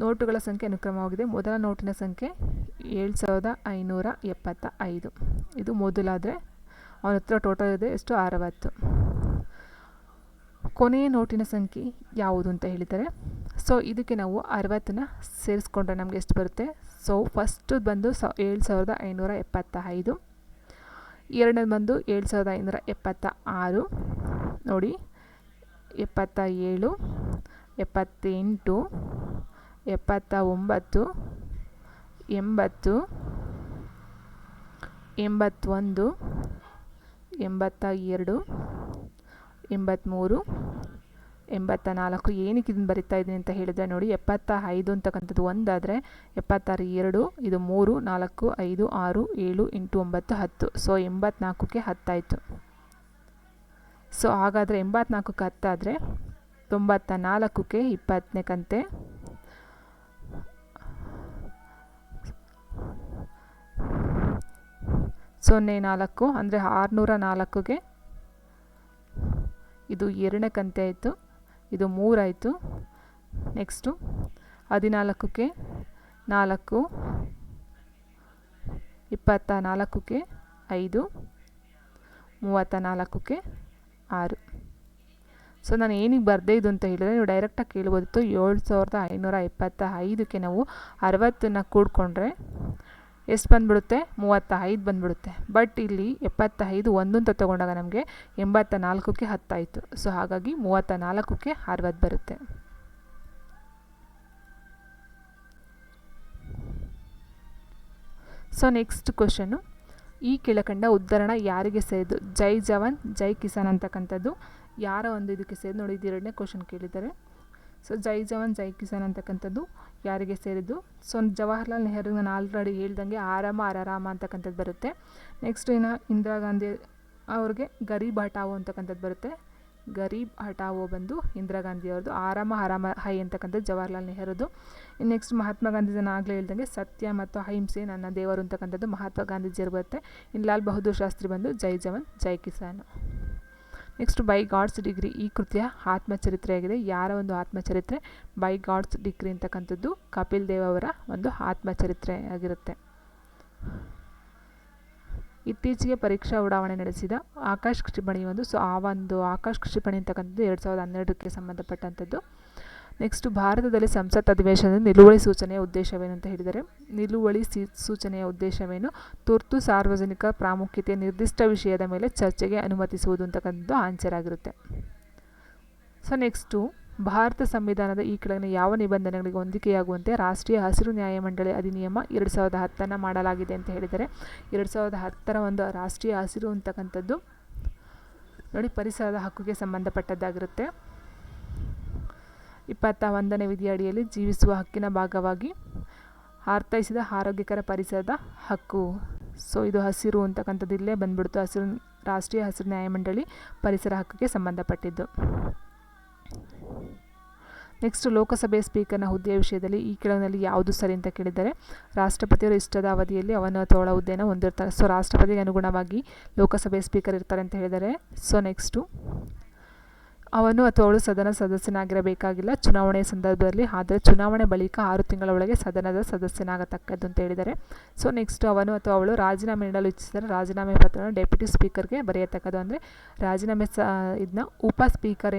ನೋಟುಗಳ ಸಂಖ್ಯೆ ಅನುಕ್ರಮವಾಗಿದೆ. ಮೊದಲ ನೋಟಿನ ಸಂಖ್ಯೆ 7575. ಇದು ಮೊದಲಾದರೆ ಅವನ ಹತ್ರ ಟೋಟಲ್ ಇದೆ ಎಷ್ಟು? 60. ಕೊನೆಯ ನೋಟಿನ ಸಂಖ್ಯೆ ಯಾವುದು ಅಂತ ಹೇಳಿದ್ದಾರೆ. ಸೊ ಇದಕ್ಕೆ ನಾವು 60ನ ಸೇರಿಸ್ಕೊಂಡ್ರೆ ನಮಗೆ ಎಷ್ಟು ಬರುತ್ತೆ? ಸೊ ಫಸ್ಟು ಬಂದು 7575, ಎರಡನೇದು ಬಂದು 7576, ನೋಡಿ 77, 78, 79, 80, 81, 82, 83, 84. ಏನಕ್ಕೆ ಇದನ್ನು ಬರಿತಾ ಇದ್ದೀನಿ ಅಂತ ಹೇಳಿದ್ರೆ, ನೋಡಿ, 75 ಅಂತಕ್ಕಂಥದ್ದು ಒಂದಾದರೆ 76 2, ಇದು 3 4 5 6 7 8 9 10. ಸೊ 84ಕ್ಕೆ 10 ಆಯಿತು. ಸೊ ಹಾಗಾದರೆ 84ಕ್ಕೆ 10 ಆದರೆ 94ಕ್ಕೆ 20ನೇ ಕಂತೆ, 04 ಅಂದರೆ 604ಗೆ ಇದು 2ನೇ ಕಂತೆ ಆಯಿತು, ಇದು 3 ಆಯಿತು. ನೆಕ್ಸ್ಟು 14ಕ್ಕೆ 4, 24ಕ್ಕೆ 5, 34ಕ್ಕೆ 6. ಸೊ ನಾನು ಏನಕ್ಕೆ ಬರದೇ ಇದು ಅಂತ ಹೇಳಿದ್ರೆ, ನೀವು ಡೈರೆಕ್ಟಾಗಿ ಕೇಳ್ಬೋದಿತ್ತು. 7575ಕ್ಕೆ ನಾವು 60ನ್ನು ಕೂಡಿಕೊಂಡ್ರೆ ಎಷ್ಟು ಬಂದುಬಿಡುತ್ತೆ? 35 ಬಂದುಬಿಡುತ್ತೆ. ಬಟ್ ಇಲ್ಲಿ 75 1 ಅಂತ ತೊಗೊಂಡಾಗ ನಮಗೆ 84ಕ್ಕೆ 10 ಆಯಿತು. ಸೊ ಹಾಗಾಗಿ 34ಕ್ಕೆ 60 ಬರುತ್ತೆ. ಸೊ ನೆಕ್ಸ್ಟ್ ಕ್ವಶನ್ನು, ಈ ಕೆಳಕಂಡ ಉದ್ಧರಣ ಯಾರಿಗೆ ಸೇರಿದ್ದು? ಜೈ ಜವಾನ್ ಜೈ ಕಿಸಾನ್ ಅಂತಕ್ಕಂಥದ್ದು ಯಾರ ಒಂದು ಇದಕ್ಕೆ ಸೇರಿದ್ದು? ನೋಡಿ, ಇದು 2ನೇ ಕ್ವಶನ್ ಕೇಳಿದ್ದಾರೆ. ಸೊ ಜೈ ಜವಾನ್ ಜೈ ಕಿಸಾನ್ ಅಂತಕ್ಕಂಥದ್ದು ಯಾರಿಗೆ ಸೇರಿದ್ದು? ಸೊ ಜವಾಹರ್ಲಾಲ್ ನೆಹರು ನಾನು ಆಲ್ರೆಡಿ ಹೇಳ್ದಂಗೆ ಆರಾಮ ಅರಾಮ ಅಂತಕ್ಕಂಥದ್ದು ಬರುತ್ತೆ. ನೆಕ್ಸ್ಟ್ ಇನ್ನು ಇಂದಿರಾ ಗಾಂಧಿ ಅವ್ರಿಗೆ ಗರೀಬ್ ಹಟಾವೋ ಅಂತಕ್ಕಂಥದ್ದು ಬರುತ್ತೆ. ಗರೀಬ್ ಹಟಾವೋ ಬಂದು ಇಂದಿರಾ ಗಾಂಧಿ ಅವ್ರದ್ದು, ಆರಾಮ ಹರಾಮ ಹೈ ಅಂತಕ್ಕಂಥದ್ದು ಜವಾಹರ್ಲಾಲ್ ನೆಹರುದು. ನೆಕ್ಸ್ಟ್ ಮಹಾತ್ಮ ಗಾಂಧೀಜಿ ಆಗಲೇ ಹೇಳ್ದಂಗೆ ಸತ್ಯ ಮತ್ತು ಅಹಿಂಸೆ ನನ್ನ ದೇವರು ಅಂತಕ್ಕಂಥದ್ದು ಮಹಾತ್ಮ ಗಾಂಧೀಜಿಯವ್ರು ಬರುತ್ತೆ. ಇನ್ನು ಲಾಲ್ ಬಹದ್ದೂರ್ ಶಾಸ್ತ್ರಿ ಬಂದು ಜೈ ಜವಾನ್ ಜೈ ಕಿಸಾನ್. ನೆಕ್ಸ್ಟ್ ಬೈ ಗಾಡ್ಸ್ ಡಿಗ್ರಿ ಈ ಕೃತಿಯ ಆತ್ಮಚರಿತ್ರೆಯಾಗಿದೆ. ಯಾರ ಒಂದು ಆತ್ಮಚರಿತ್ರೆ? ಬೈ ಗಾಡ್ಸ್ ಡಿಗ್ರಿ ಅಂತಕ್ಕಂಥದ್ದು ಕಪಿಲ್ ದೇವ್ ಅವರ ಒಂದು ಆತ್ಮಚರಿತ್ರೆ ಆಗಿರುತ್ತೆ. ಇತ್ತೀಚೆಗೆ ಪರೀಕ್ಷಾ ಉಡಾವಣೆ ನಡೆಸಿದ ಆಕಾಶ್ ಕ್ಷಿಪಣಿ ಒಂದು, ಸೊ ಆ ಒಂದು ಆಕಾಶ್ ಕ್ಷಿಪಣಿ ಅಂತಕ್ಕಂಥದ್ದು 2012ಕ್ಕೆ ಸಂಬಂಧಪಟ್ಟಂಥದ್ದು. ನೆಕ್ಸ್ಟ್ ಭಾರತದಲ್ಲಿ ಸಂಸತ್ ಅಧಿವೇಶನದ ನಿಲುವಳಿ ಸೂಚನೆಯ ಉದ್ದೇಶವೇನು ಅಂತ ಹೇಳಿದರೆ, ನಿಲುವಳಿ ಸೂಚನೆಯ ಉದ್ದೇಶವೇನು? ತುರ್ತು ಸಾರ್ವಜನಿಕ ಪ್ರಾಮುಖ್ಯತೆಯ ನಿರ್ದಿಷ್ಟ ವಿಷಯದ ಮೇಲೆ ಚರ್ಚೆಗೆ ಅನುಮತಿಸುವುದು ಅಂತಕ್ಕಂಥದ್ದು ಆನ್ಸರ್ ಆಗಿರುತ್ತೆ. ಸೊ ನೆಕ್ಸ್ಟು ಭಾರತ ಸಂವಿಧಾನದ ಈ ಕೆಳಗಿನ ಯಾವ ನಿಬಂಧನೆಗಳಿಗೆ ಹೊಂದಿಕೆಯಾಗುವಂತೆ ರಾಷ್ಟ್ರೀಯ ಹಸಿರು ನ್ಯಾಯಮಂಡಳಿ ಅಧಿನಿಯಮ 2010 ಮಾಡಲಾಗಿದೆ ಅಂತ ಹೇಳಿದರೆ, 2010 ಒಂದು ರಾಷ್ಟ್ರೀಯ ಹಸಿರು ಅಂತಕ್ಕಂಥದ್ದು ನೋಡಿ ಪರಿಸರದ ಹಕ್ಕುಗೆ ಸಂಬಂಧಪಟ್ಟದ್ದಾಗಿರುತ್ತೆ. 21ನೇ ವಿಧಿ ಅಡಿಯಲ್ಲಿ ಜೀವಿಸುವ ಹಕ್ಕಿನ ಭಾಗವಾಗಿ ಅರ್ಥೈಸಿದ ಆರೋಗ್ಯಕರ ಪರಿಸರದ ಹಕ್ಕು. ಸೊ ಇದು ಹಸಿರು ಅಂತಕ್ಕಂಥದ್ದು ಇಲ್ಲೇ ಬಂದ್ಬಿಡ್ತು. ಹಸಿರು ರಾಷ್ಟ್ರೀಯ ಹಸಿರು ನ್ಯಾಯಮಂಡಳಿ ಪರಿಸರ ಹಕ್ಕಿಗೆ ಸಂಬಂಧಪಟ್ಟಿದ್ದು. ನೆಕ್ಸ್ಟ್ ಲೋಕಸಭೆಯ ಸ್ಪೀಕರ್ನ ಹುದ್ದೆಯ ವಿಷಯದಲ್ಲಿ ಈ ಕೆಳಗಿನಲ್ಲಿ ಯಾವುದು ಸರಿ ಅಂತ ಕೇಳಿದರೆ, ರಾಷ್ಟ್ರಪತಿಯವರು ಇಷ್ಟದ ಅವಧಿಯಲ್ಲಿ ಅವನು ಅಥವಾ ಅವಳ ಹುದ್ದೆಯನ್ನು ಹೊಂದಿರ್ತಾರೆ. ಸೊ ರಾಷ್ಟ್ರಪತಿಗೆ ಅನುಗುಣವಾಗಿ ಲೋಕಸಭೆಯ ಸ್ಪೀಕರ್ ಇರ್ತಾರೆ ಅಂತ ಹೇಳಿದ್ದಾರೆ. ಸೊ ನೆಕ್ಸ್ಟು ಅವನು ಅಥವಾ ಅವಳು ಸದನ ಸದಸ್ಯನಾಗಿರಬೇಕಾಗಿಲ್ಲ ಚುನಾವಣೆಯ ಸಂದರ್ಭದಲ್ಲಿ, ಆದರೆ ಚುನಾವಣೆ ಬಳಿಕ 6 ತಿಂಗಳ ಒಳಗೆ ಸದನದ ಸದಸ್ಯನಾಗತಕ್ಕದ್ದು ಅಂತ ಹೇಳಿದ್ದಾರೆ. ಸೊ ನೆಕ್ಸ್ಟ್ ಅವನು ಅಥವಾ ಅವಳು ರಾಜೀನಾಮೆ ನೀಡಲು ಇಚ್ಛಿಸಿದರೆ ರಾಜೀನಾಮೆ ಪತ್ರವನ್ನು ಡೆಪ್ಯೂಟಿ ಸ್ಪೀಕರ್ಗೆ ಬರೆಯತಕ್ಕದ್ದು. ಅಂದರೆ ರಾಜೀನಾಮೆ ಇದನ್ನ ಉಪ ಸ್ಪೀಕರ್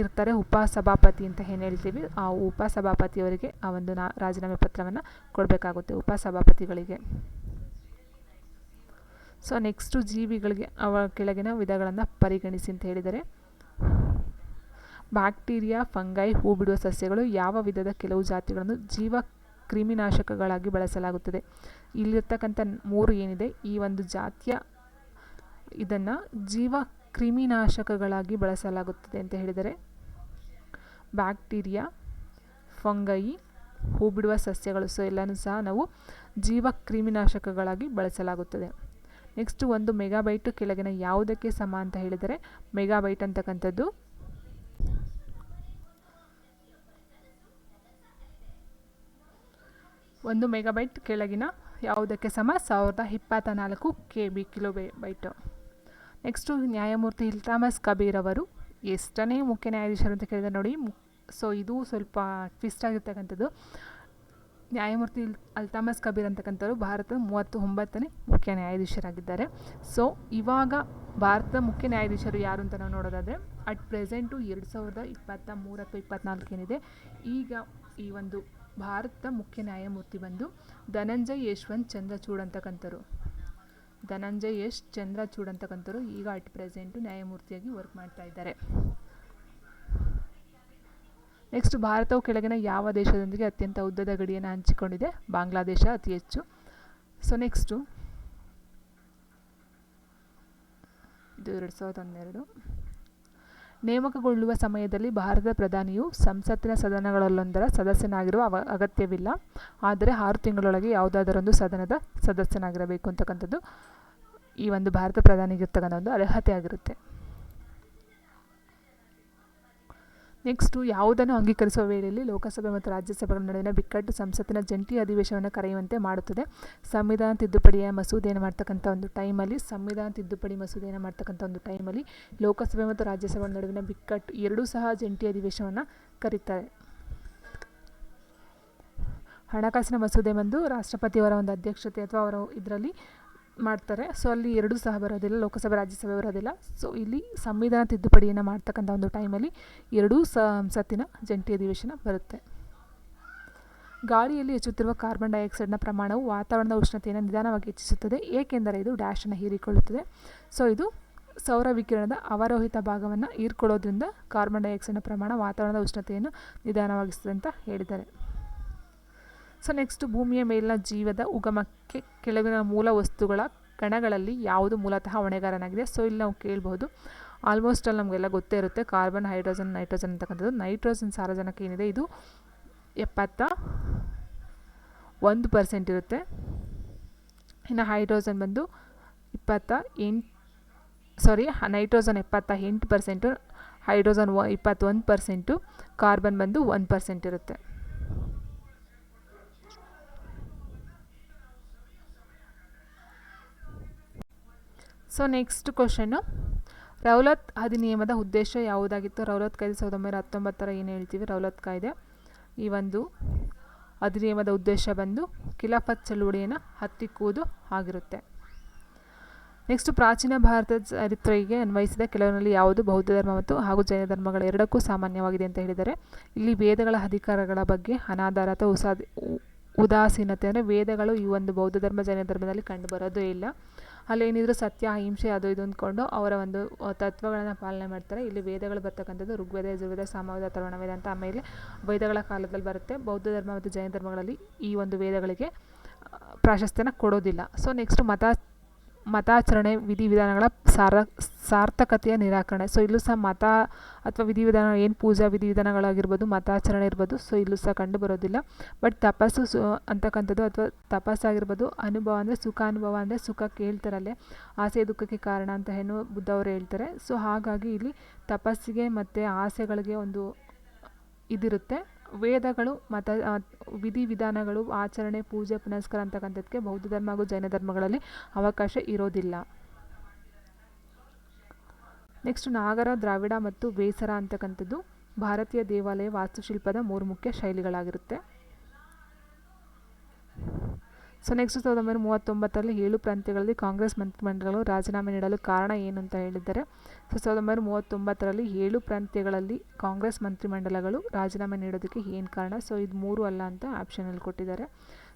ಇರ್ತಾರೆ, ಉಪಸಭಾಪತಿ ಅಂತ ಏನು ಹೇಳ್ತೀವಿ, ಆ ಉಪಸಭಾಪತಿಯವರಿಗೆ ಆ ಒಂದು ರಾಜೀನಾಮೆ ಪತ್ರವನ್ನು ಕೊಡಬೇಕಾಗುತ್ತೆ, ಉಪಸಭಾಪತಿಗಳಿಗೆ. ಸೊ ನೆಕ್ಸ್ಟು ಜೀವಿಗಳಿಗೆ ಅವ ಕೆಳಗಿನ ವಿಧಗಳನ್ನು ಪರಿಗಣಿಸಿ ಅಂತ ಹೇಳಿದರೆ, ಬ್ಯಾಕ್ಟೀರಿಯಾ, ಫಂಗೈ, ಹೂ ಬಿಡುವ ಸಸ್ಯಗಳು ಯಾವ ವಿಧದ ಕೆಲವು ಜಾತಿಗಳನ್ನು ಜೀವ ಕ್ರಿಮಿನಾಶಕಗಳಾಗಿ ಬಳಸಲಾಗುತ್ತದೆ? ಇಲ್ಲಿರ್ತಕ್ಕಂಥ 3 ಏನಿದೆ ಈ ಒಂದು ಜಾತಿಯ ಇದನ್ನು ಜೀವ ಕ್ರಿಮಿನಾಶಕಗಳಾಗಿ ಬಳಸಲಾಗುತ್ತದೆ ಅಂತ ಹೇಳಿದರೆ, ಬ್ಯಾಕ್ಟೀರಿಯಾ, ಫಂಗೈ, ಹೂ ಬಿಡುವ ಸಸ್ಯಗಳು. ಸೊ ಎಲ್ಲನೂ ಸಹ ನಾವು ಜೀವ ಕ್ರಿಮಿನಾಶಕಗಳಾಗಿ ಬಳಸಲಾಗುತ್ತದೆ. ನೆಕ್ಸ್ಟ್ 1 ಮೆಗಾಬೈಟ್ ಕೆಳಗಿನ ಯಾವುದಕ್ಕೆ ಸಮ ಅಂತ ಹೇಳಿದರೆ, ಮೆಗಾಬೈಟ್ ಅಂತಕ್ಕಂಥದ್ದು 1 ಮೆಗಾಬೈಟ್ ಕೆಳಗಿನ ಯಾವುದಕ್ಕೆ ಸಮ? 1024 KB ಕಿಲೋಬೈಟ್. ನೆಕ್ಸ್ಟು ನ್ಯಾಯಮೂರ್ತಿ ಇಲ್ತಾಮಸ್ ಕಬೀರ್ ಅವರು ಎಷ್ಟನೇ ಮುಖ್ಯ ನ್ಯಾಯಾಧೀಶರು ಅಂತ ಕೇಳಿದರೆ ನೋಡಿ. ಸೊ ಇದು ಸ್ವಲ್ಪ ಟ್ವಿಸ್ಟ್ ಆಗಿರ್ತಕ್ಕಂಥದ್ದು. ನ್ಯಾಯಮೂರ್ತಿ ಇಲ್ತಾಮಸ್ ಕಬೀರ್ ಅಂತಕ್ಕಂಥವ್ರು ಭಾರತದ 39ನೇ ಮುಖ್ಯ ನ್ಯಾಯಾಧೀಶರಾಗಿದ್ದಾರೆ. ಸೊ ಇವಾಗ ಭಾರತದ ಮುಖ್ಯ ನ್ಯಾಯಾಧೀಶರು ಯಾರು ಅಂತ ನಾವು ನೋಡೋದಾದರೆ, ಅಟ್ ಪ್ರೆಸೆಂಟು 2023 ಅಥವಾ 24 ಏನಿದೆ ಈಗ ಈ ಒಂದು ಭಾರತದ ಮುಖ್ಯ ನ್ಯಾಯಮೂರ್ತಿ ಬಂದು ಧನಂಜಯ್ ಯಶವಂತ್ ಚಂದ್ರಚೂಡ್ ಅಂತಕ್ಕಂಥವ್ರು. ಧನಂಜಯ್ ಚಂದ್ರಚೂಡ್ ಅಂತಕ್ಕಂಥವ್ರು ಈಗ ಅಟ್ ಪ್ರೆಸೆಂಟು ನ್ಯಾಯಮೂರ್ತಿಯಾಗಿ ವರ್ಕ್ ಮಾಡ್ತಾ ಇದ್ದಾರೆ. ನೆಕ್ಸ್ಟ್ ಭಾರತವು ಕೆಳಗಿನ ಯಾವ ದೇಶದೊಂದಿಗೆ ಅತ್ಯಂತ ಉದ್ದದ ಗಡಿಯನ್ನು ಹಂಚಿಕೊಂಡಿದೆ? ಬಾಂಗ್ಲಾದೇಶ ಅತಿ ಹೆಚ್ಚು. ಸೊ ನೆಕ್ಸ್ಟು ಇದು 2012 ನೇಮಕಗೊಳ್ಳುವ ಸಮಯದಲ್ಲಿ ಭಾರತದ ಪ್ರಧಾನಿಯು ಸಂಸತ್ತಿನ ಸದನಗಳಲ್ಲೊಂದರ ಸದಸ್ಯನಾಗಿರುವ ಅಗತ್ಯವಿಲ್ಲ, ಆದರೆ 6 ತಿಂಗಳೊಳಗೆ ಯಾವುದಾದರೊಂದು ಸದನದ ಸದಸ್ಯನಾಗಿರಬೇಕು ಅಂತಕ್ಕಂಥದ್ದು ಈ ಒಂದು ಭಾರತ ಪ್ರಧಾನಿಗಿರ್ತಕ್ಕಂಥ ಒಂದು ಅರ್ಹತೆ ಆಗಿರುತ್ತೆ. ನೆಕ್ಸ್ಟು ಯಾವುದನ್ನು ಅಂಗೀಕರಿಸುವ ವೇಳೆಯಲ್ಲಿ ಲೋಕಸಭೆ ಮತ್ತು ರಾಜ್ಯಸಭೆಗಳ ನಡುವಿನ ಬಿಕ್ಕಟ್ಟು ಸಂಸತ್ತಿನ ಜಂಟಿ ಅಧಿವೇಶನವನ್ನು ಕರೆಯುವಂತೆ ಮಾಡುತ್ತದೆ? ಸಂವಿಧಾನ ತಿದ್ದುಪಡಿಯ ಮಸೂದೆಯನ್ನು ಮಾಡ್ತಕ್ಕಂಥ ಒಂದು ಟೈಮಲ್ಲಿ ಲೋಕಸಭೆ ಮತ್ತು ರಾಜ್ಯಸಭೆಗಳ ನಡುವಿನ ಬಿಕ್ಕಟ್ಟು ಎರಡೂ ಸಹ ಜಂಟಿ ಅಧಿವೇಶನವನ್ನು ಕರೀತಾರೆ. ಹಣಕಾಸಿನ ಮಸೂದೆ ಬಂದು ರಾಷ್ಟ್ರಪತಿಯವರ ಒಂದು ಅಧ್ಯಕ್ಷತೆ ಅಥವಾ ಅವರ ಇದರಲ್ಲಿ ಮಾಡ್ತಾರೆ. ಸೊ ಅಲ್ಲಿ ಎರಡೂ ಸಹ ಬರೋದಿಲ್ಲ, ಲೋಕಸಭೆ ರಾಜ್ಯಸಭೆ ಬರೋದಿಲ್ಲ. ಸೊ ಇಲ್ಲಿ ಸಂವಿಧಾನ ತಿದ್ದುಪಡಿಯನ್ನು ಮಾಡ್ತಕ್ಕಂಥ ಒಂದು ಟೈಮಲ್ಲಿ ಎರಡೂ ಸಂಸತ್ತಿನ ಜಂಟಿ ಅಧಿವೇಶನ ಬರುತ್ತೆ. ಗಾಳಿಯಲ್ಲಿ ಹೆಚ್ಚುತ್ತಿರುವ ಕಾರ್ಬನ್ ಡೈಆಕ್ಸೈಡ್ನ ಪ್ರಮಾಣವು ವಾತಾವರಣದ ಉಷ್ಣತೆಯನ್ನು ನಿಧಾನವಾಗಿ ಹೆಚ್ಚಿಸುತ್ತದೆ, ಏಕೆಂದರೆ ಇದು ಡ್ಯಾಶನ್ನು ಹೀರಿಕೊಳ್ಳುತ್ತದೆ. ಸೊ ಇದು ಸೌರ ವಿಕಿರಣದ ಅವರೋಹಿತ ಭಾಗವನ್ನು ಹೀರ್ಕೊಳ್ಳೋದ್ರಿಂದ ಕಾರ್ಬನ್ ಡೈಆಕ್ಸೈಡ್ನ ಪ್ರಮಾಣ ವಾತಾವರಣದ ಉಷ್ಣತೆಯನ್ನು ನಿಧಾನವಾಗಿಸ್ತದೆ ಅಂತ ಹೇಳಿದ್ದಾರೆ. ಸೊ ನೆಕ್ಸ್ಟ್ ಭೂಮಿಯ ಮೇಲಿನ ಜೀವದ ಉಗಮಕ್ಕೆ ಕೆಳಗಿನ ಮೂಲ ವಸ್ತುಗಳ ಕಣಗಳಲ್ಲಿ ಯಾವುದು ಮೂಲತಃ ಹೊಣೆಗಾರನಾಗಿದೆ? ಸೊ ಇಲ್ಲಿ ನಾವು ಕೇಳಬಹುದು, ಆಲ್ಮೋಸ್ಟ್ ಅಲ್ಲಿ ನಮಗೆಲ್ಲ ಗೊತ್ತೇ ಇರುತ್ತೆ, ಕಾರ್ಬನ್, ಹೈಡ್ರೋಜನ್, ನೈಟ್ರೋಜನ್ ಅಂತಕ್ಕಂಥದ್ದು. ನೈಟ್ರೋಜನ್ ಸಾರಜನಕ ಏನಿದೆ ಇದು 71% ಇರುತ್ತೆ. ಇನ್ನು ಹೈಡ್ರೋಜನ್ ಬಂದು ನೈಟ್ರೋಜನ್ 78%, ಹೈಡ್ರೋಜನ್ 21%, ಕಾರ್ಬನ್ ಬಂದು 1% ಇರುತ್ತೆ. ಸೊ ನೆಕ್ಸ್ಟ್ ಕ್ವಶನ್ನು, ರೌಲತ್ ಅಧಿನಿಯಮದ ಉದ್ದೇಶ ಯಾವುದಾಗಿತ್ತು? ರೌಲತ್ ಕಾಯ್ದೆ 1919 ಏನು ಹೇಳ್ತೀವಿ ರೌಲತ್ ಕಾಯ್ದೆ, ಈ ಒಂದು ಅಧಿನಿಯಮದ ಉದ್ದೇಶ ಬಂದು ಖಿಲಾಫತ್ ಚಳುವಳಿಯನ್ನು ಹತ್ತಿಕ್ಕುವುದು ಆಗಿರುತ್ತೆ. ನೆಕ್ಸ್ಟ್, ಪ್ರಾಚೀನ ಭಾರತದ ಚರಿತ್ರೆಗೆ ಅನ್ವಯಿಸಿದ ಕೆಲವರಲ್ಲಿ ಯಾವುದು ಬೌದ್ಧ ಧರ್ಮ ಹಾಗೂ ಜೈನ ಧರ್ಮಗಳ ಎರಡಕ್ಕೂ ಸಾಮಾನ್ಯವಾಗಿದೆ ಅಂತ ಹೇಳಿದರೆ, ಇಲ್ಲಿ ವೇದಗಳ ಅಧಿಕಾರಗಳ ಬಗ್ಗೆ ಅನಾದರ ಅಥವಾ ಉದಾಸೀನತೆ, ಅಂದರೆ ವೇದಗಳು ಈ ಒಂದು ಬೌದ್ಧ ಧರ್ಮ ಜೈನ ಧರ್ಮದಲ್ಲಿ ಕಂಡು ಬರೋದೇ ಇಲ್ಲ. ಅಲ್ಲೇನಿದ್ರು ಸತ್ಯ, ಅಹಿಂಸೆ ಅದು ಇದು ಅಂದ್ಕೊಂಡು ಅವರ ಒಂದು ತತ್ವಗಳನ್ನು ಪಾಲನೆ ಮಾಡ್ತಾರೆ. ಇಲ್ಲಿ ವೇದಗಳು ಬರ್ತಕ್ಕಂಥದ್ದು ಋಗ್ವೇದ, ಯಜುರ್ವೇದ, ಸಾಮವೇದ, ಅಥರ್ವಣವೇದ ಅಂತ ಆಮೇಲೆ ವೇದಗಳ ಕಾಲದಲ್ಲಿ ಬರುತ್ತೆ. ಬೌದ್ಧ ಧರ್ಮ ಮತ್ತು ಜೈನ ಧರ್ಮಗಳಲ್ಲಿ ಈ ಒಂದು ವೇದಗಳಿಗೆ ಪ್ರಾಶಸ್ತ್ಯನ ಕೊಡೋದಿಲ್ಲ. ಸೊ ನೆಕ್ಸ್ಟ್, ಮತಾಚರಣೆ ವಿಧಿವಿಧಾನಗಳ ಸಾರ್ಥಕತೆಯ ನಿರಾಕರಣೆ. ಸೊ ಇಲ್ಲೂ ಸಹ ಮತ ಅಥವಾ ವಿಧಿವಿಧಾನ, ಏನು ಪೂಜಾ ವಿಧಿವಿಧಾನಗಳಾಗಿರ್ಬೋದು, ಮತಾಚರಣೆ ಇರ್ಬೋದು, ಸೊ ಇಲ್ಲೂ ಸಹ ಕಂಡು ಬರೋದಿಲ್ಲ. ಬಟ್ ತಪಸ್ಸು ಅಂತಕ್ಕಂಥದ್ದು ಅಥವಾ ತಪಸ್ಸಾಗಿರ್ಬೋದು, ಅನುಭವ ಅಂದರೆ ಸುಖಾನುಭವ, ಅಂದರೆ ಸುಖಕ್ಕೆ ಹೇಳ್ತಾರಲ್ಲೇ ಆಸೆ ದುಃಖಕ್ಕೆ ಕಾರಣ ಅಂತ ಏನು ಬುದ್ಧ ಅವರು ಹೇಳ್ತಾರೆ. ಸೊ ಹಾಗಾಗಿ ಇಲ್ಲಿ ತಪಸ್ಸಿಗೆ ಮತ್ತು ಆಸೆಗಳಿಗೆ ಒಂದು ಇದಿರುತ್ತೆ. ವೇದಗಳು ಮತ ವಿಧಿವಿಧಾನಗಳು, ಆಚರಣೆ, ಪೂಜೆ, ಪುನಸ್ಕಾರ ಅಂತಕ್ಕಂಥದ್ದಕ್ಕೆ ಬೌದ್ಧ ಧರ್ಮ ಹಾಗೂ ಜೈನ ಧರ್ಮಗಳಲ್ಲಿ ಅವಕಾಶ ಇರೋದಿಲ್ಲ. ನೆಕ್ಸ್ಟ್, ನಾಗರ, ದ್ರಾವಿಡ ಮತ್ತು ಬೇಸರ ಅಂತಕ್ಕಂಥದ್ದು ಭಾರತೀಯ ದೇವಾಲಯ ವಾಸ್ತುಶಿಲ್ಪದ 3 ಮುಖ್ಯ ಶೈಲಿಗಳಾಗಿರುತ್ತೆ. ಸೊ ನೆಕ್ಸ್ಟ್, 1939ರಲ್ಲಿ 7 ಪ್ರಾಂತ್ಯಗಳಲ್ಲಿ ಕಾಂಗ್ರೆಸ್ ಮಂತ್ರಿಮಂಡಲಗಳು ರಾಜೀನಾಮೆ ನೀಡಲು ಕಾರಣ ಏನು ಅಂತ ಹೇಳಿದ್ದಾರೆ. ಸೊ 1939ರಲ್ಲಿ 7 ಪ್ರಾಂತ್ಯಗಳಲ್ಲಿ ಕಾಂಗ್ರೆಸ್ ಮಂತ್ರಿಮಂಡಲಗಳು ರಾಜೀನಾಮೆ ನೀಡೋದಕ್ಕೆ ಏನು ಕಾರಣ? ಸೊ ಇದು 3 ಅಲ್ಲ ಅಂತ ಆಪ್ಷನಲ್ಲಿ ಕೊಟ್ಟಿದ್ದಾರೆ.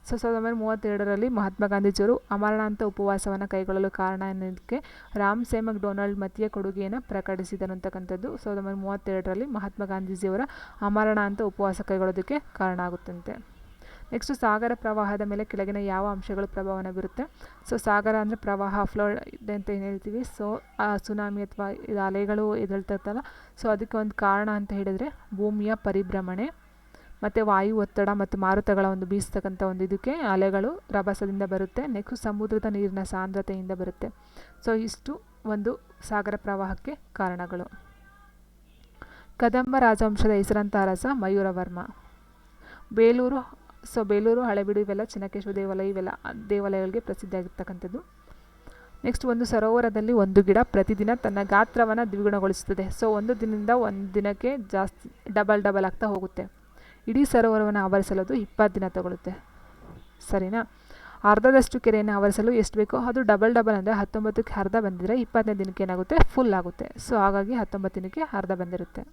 ಸೊ 1932ರಲ್ಲಿ ಮಹಾತ್ಮ ಗಾಂಧೀಜಿಯವರು ಅಮರಣಾಂತ ಉಪವಾಸವನ್ನು ಕೈಗೊಳ್ಳಲು ಕಾರಣ ಅನ್ನೋದಕ್ಕೆ ರಾಮ್ ಸೇ ಮೆಕ್ಡೊನಾಲ್ಡ್ ಮತಿಯ ಕೊಡುಗೆಯನ್ನು ಪ್ರಕಟಿಸಿದರು ಅಂತಕ್ಕಂಥದ್ದು 1932ರಲ್ಲಿ ಮಹಾತ್ಮ ಗಾಂಧೀಜಿಯವರ ಅಮರಣಾಂತ ಉಪವಾಸ ಕೈಗೊಳ್ಳೋದಕ್ಕೆ ಕಾರಣ ಆಗುತ್ತಂತೆ. ನೆಕ್ಸ್ಟ್, ಸಾಗರ ಪ್ರವಾಹದ ಮೇಲೆ ಕೆಳಗಿನ ಯಾವ ಅಂಶಗಳು ಪ್ರಭಾವನ ಬೀರುತ್ತೆ? ಸೊ ಸಾಗರ ಅಂದರೆ ಪ್ರವಾಹ, ಫ್ಲಡ್ ಇದೆ ಅಂತ ಏನು ಹೇಳ್ತೀವಿ. ಸೊ ಸುನಾಮಿ ಅಥವಾ ಇದು ಅಲೆಗಳು ಎದ್ದೇಳ್ತಿರ್ತಲ್ಲ, ಸೊ ಅದಕ್ಕೆ ಒಂದು ಕಾರಣ ಅಂತ ಹೇಳಿದರೆ ಭೂಮಿಯ ಪರಿಭ್ರಮಣೆ ಮತ್ತು ವಾಯು ಒತ್ತಡ ಮತ್ತು ಮಾರುತಗಳ ಒಂದು ಬೀಸ್ತಕ್ಕಂಥ ಒಂದು ಇದಕ್ಕೆ ಅಲೆಗಳು ರಭಸದಿಂದ ಬರುತ್ತೆ. ನೆಕ್ಸ್ಟ್, ಸಮುದ್ರದ ನೀರಿನ ಸಾಂದ್ರತೆಯಿಂದ ಬರುತ್ತೆ. ಸೊ ಇಷ್ಟು ಒಂದು ಸಾಗರ ಪ್ರವಾಹಕ್ಕೆ ಕಾರಣಗಳು. ಕದಂಬ ರಾಜವಂಶದ ಹೆಸರಂತ ಅರಸ ಮಯೂರವರ್ಮ. ಬೇಲೂರು, ಬೇಲೂರು, ಹಳೆಬೀಡು ಇವೆಲ್ಲ ಚೆನ್ನಕೇಶವ ದೇವಾಲಯ, ಇವೆಲ್ಲ ದೇವಾಲಯಗಳಿಗೆ ಪ್ರಸಿದ್ಧಿಯಾಗಿರ್ತಕ್ಕಂಥದ್ದು. ನೆಕ್ಸ್ಟ್, ಒಂದು ಸರೋವರದಲ್ಲಿ ಒಂದು ಗಿಡ ಪ್ರತಿದಿನ ತನ್ನ ಗಾತ್ರವನ್ನು ದ್ವಿಗುಣಗೊಳಿಸುತ್ತದೆ. ಸೊ ಒಂದು ದಿನದಿಂದ ಒಂದು ದಿನಕ್ಕೆ ಜಾಸ್ತಿ ಡಬಲ್ ಆಗ್ತಾ ಹೋಗುತ್ತೆ. ಇಡೀ ಸರೋವರವನ್ನು ಆವರಿಸಲು ಅದು 20 ದಿನ ತಗೊಳುತ್ತೆ. ಸರಿನಾ? ಅರ್ಧದಷ್ಟು ಕೆರೆಯನ್ನು ಆವರಿಸಲು ಎಷ್ಟು ಬೇಕೋ ಅದು ಡಬಲ್ ಅಂದರೆ 19ಕ್ಕೆ ಅರ್ಧ ಬಂದಿದ್ರೆ 20ನೇ ದಿನಕ್ಕೆ ಏನಾಗುತ್ತೆ? ಫುಲ್ ಆಗುತ್ತೆ. ಸೊ ಹಾಗಾಗಿ 19 ದಿನಕ್ಕೆ ಅರ್ಧ ಬಂದಿರುತ್ತೆ.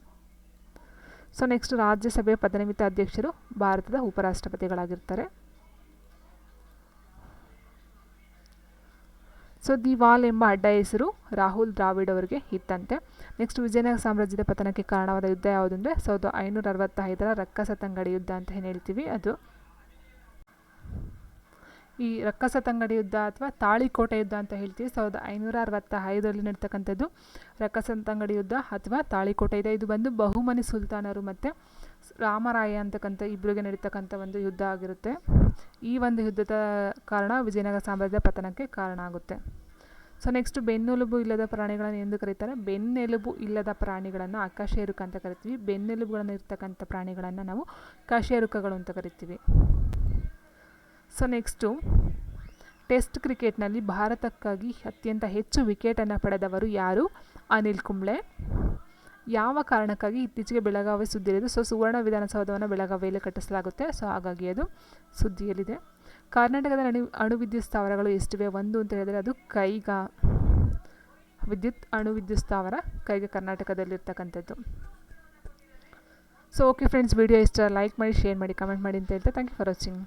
ಸೊ ನೆಕ್ಸ್ಟ್, ರಾಜ್ಯಸಭೆಯ ಪದನಿಮಿತ್ತ ಅಧ್ಯಕ್ಷರು ಭಾರತದ ಉಪರಾಷ್ಟ್ರಪತಿಗಳಾಗಿರ್ತಾರೆ. ಸೊ ದಿ ವಾಲ್ ಎಂಬ ಅಡ್ಡ ಹೆಸರು ರಾಹುಲ್ ದ್ರಾವಿಡ್ ಅವರಿಗೆ ಇತ್ತಂತೆ. ನೆಕ್ಸ್ಟ್, ವಿಜಯನಗರ ಸಾಮ್ರಾಜ್ಯದ ಪತನಕ್ಕೆ ಕಾರಣವಾದ ಯುದ್ಧ ಯಾವುದು ಅಂದರೆ 1565ರ ರಕ್ಕಸತಂಗಡಿ ಯುದ್ಧ ಅಂತ ಏನು ಹೇಳ್ತೀವಿ ಅದು. ಈ ರಕ್ಕಸತಂಗಡಿ ಯುದ್ಧ ಅಥವಾ ತಾಳಿಕೋಟೆ ಯುದ್ಧ ಅಂತ ಹೇಳ್ತೀವಿ. 1565ರಲ್ಲಿ ನಡೀತಕ್ಕಂಥದ್ದು ರಕ್ಕಸತಂಗಡಿ ಯುದ್ಧ ಅಥವಾ ತಾಳಿಕೋಟೆ ಇದೆ. ಇದು ಬಂದು ಬಹುಮನಿ ಸುಲ್ತಾನರು ಮತ್ತು ರಾಮರಾಯ ಅಂತಕ್ಕಂಥ ಇಬ್ಬರಿಗೆ ನಡೀತಕ್ಕಂಥ ಒಂದು ಯುದ್ಧ ಆಗಿರುತ್ತೆ. ಈ ಒಂದು ಯುದ್ಧದ ಕಾರಣ ವಿಜಯನಗರ ಸಾಮ್ರಾಜ್ಯದ ಪತನಕ್ಕೆ ಕಾರಣ ಆಗುತ್ತೆ. ಸೊ ನೆಕ್ಸ್ಟ್, ಬೆನ್ನೆಲುಬು ಇಲ್ಲದ ಪ್ರಾಣಿಗಳನ್ನು ಎಂದು ಕರೀತಾರೆ? ಬೆನ್ನೆಲುಬು ಇಲ್ಲದ ಪ್ರಾಣಿಗಳನ್ನು ಅಕಶೇರುಕ ಅಂತ ಕರಿತೀವಿ. ಬೆನ್ನೆಲುಬುಗಳನ್ನು ಇರ್ತಕ್ಕಂಥ ಪ್ರಾಣಿಗಳನ್ನು ನಾವು ಕಶೇರುಕಗಳು ಅಂತ ಕರಿತೀವಿ. ಸೊ ನೆಕ್ಸ್ಟು, ಟೆಸ್ಟ್ ಕ್ರಿಕೆಟ್ನಲ್ಲಿ ಭಾರತಕ್ಕಾಗಿ ಅತ್ಯಂತ ಹೆಚ್ಚು ವಿಕೆಟನ್ನು ಪಡೆದವರು ಯಾರು? ಅನಿಲ್ ಕುಂಬ್ಳೆ. ಯಾವ ಕಾರಣಕ್ಕಾಗಿ ಇತ್ತೀಚೆಗೆ ಬೆಳಗಾವಿ ಸುದ್ದಿಯಲ್ಲಿದೆ? ಸೊ ಸುವರ್ಣ ವಿಧಾನಸೌಧವನ್ನು ಬೆಳಗಾವಿಯಲ್ಲಿ ಕಟ್ಟಿಸಲಾಗುತ್ತೆ. ಸೊ ಹಾಗಾಗಿ ಅದು ಸುದ್ದಿಯಲ್ಲಿದೆ. ಕರ್ನಾಟಕದ ಅಣುವಿದ್ಯುತ್ ಸ್ಥಾವರಗಳು ಎಷ್ಟಿವೆ? 1 ಅಂತ ಹೇಳಿದರೆ ಅದು ಕೈಗಾ ಅಣುವಿದ್ಯುತ್ ಸ್ಥಾವರ, ಕೈಗಾ ಕರ್ನಾಟಕದಲ್ಲಿರ್ತಕ್ಕಂಥದ್ದು. ಸೊ ಓಕೆ ಫ್ರೆಂಡ್ಸ್, ವಿಡಿಯೋ ಇಷ್ಟ ಲೈಕ್ ಮಾಡಿ, ಶೇರ್ ಮಾಡಿ, ಕಮೆಂಟ್ ಮಾಡಿ ಅಂತ ಹೇಳ್ತಾ ಥ್ಯಾಂಕ್ ಯು ಫಾರ್ ವಾಚಿಂಗ್.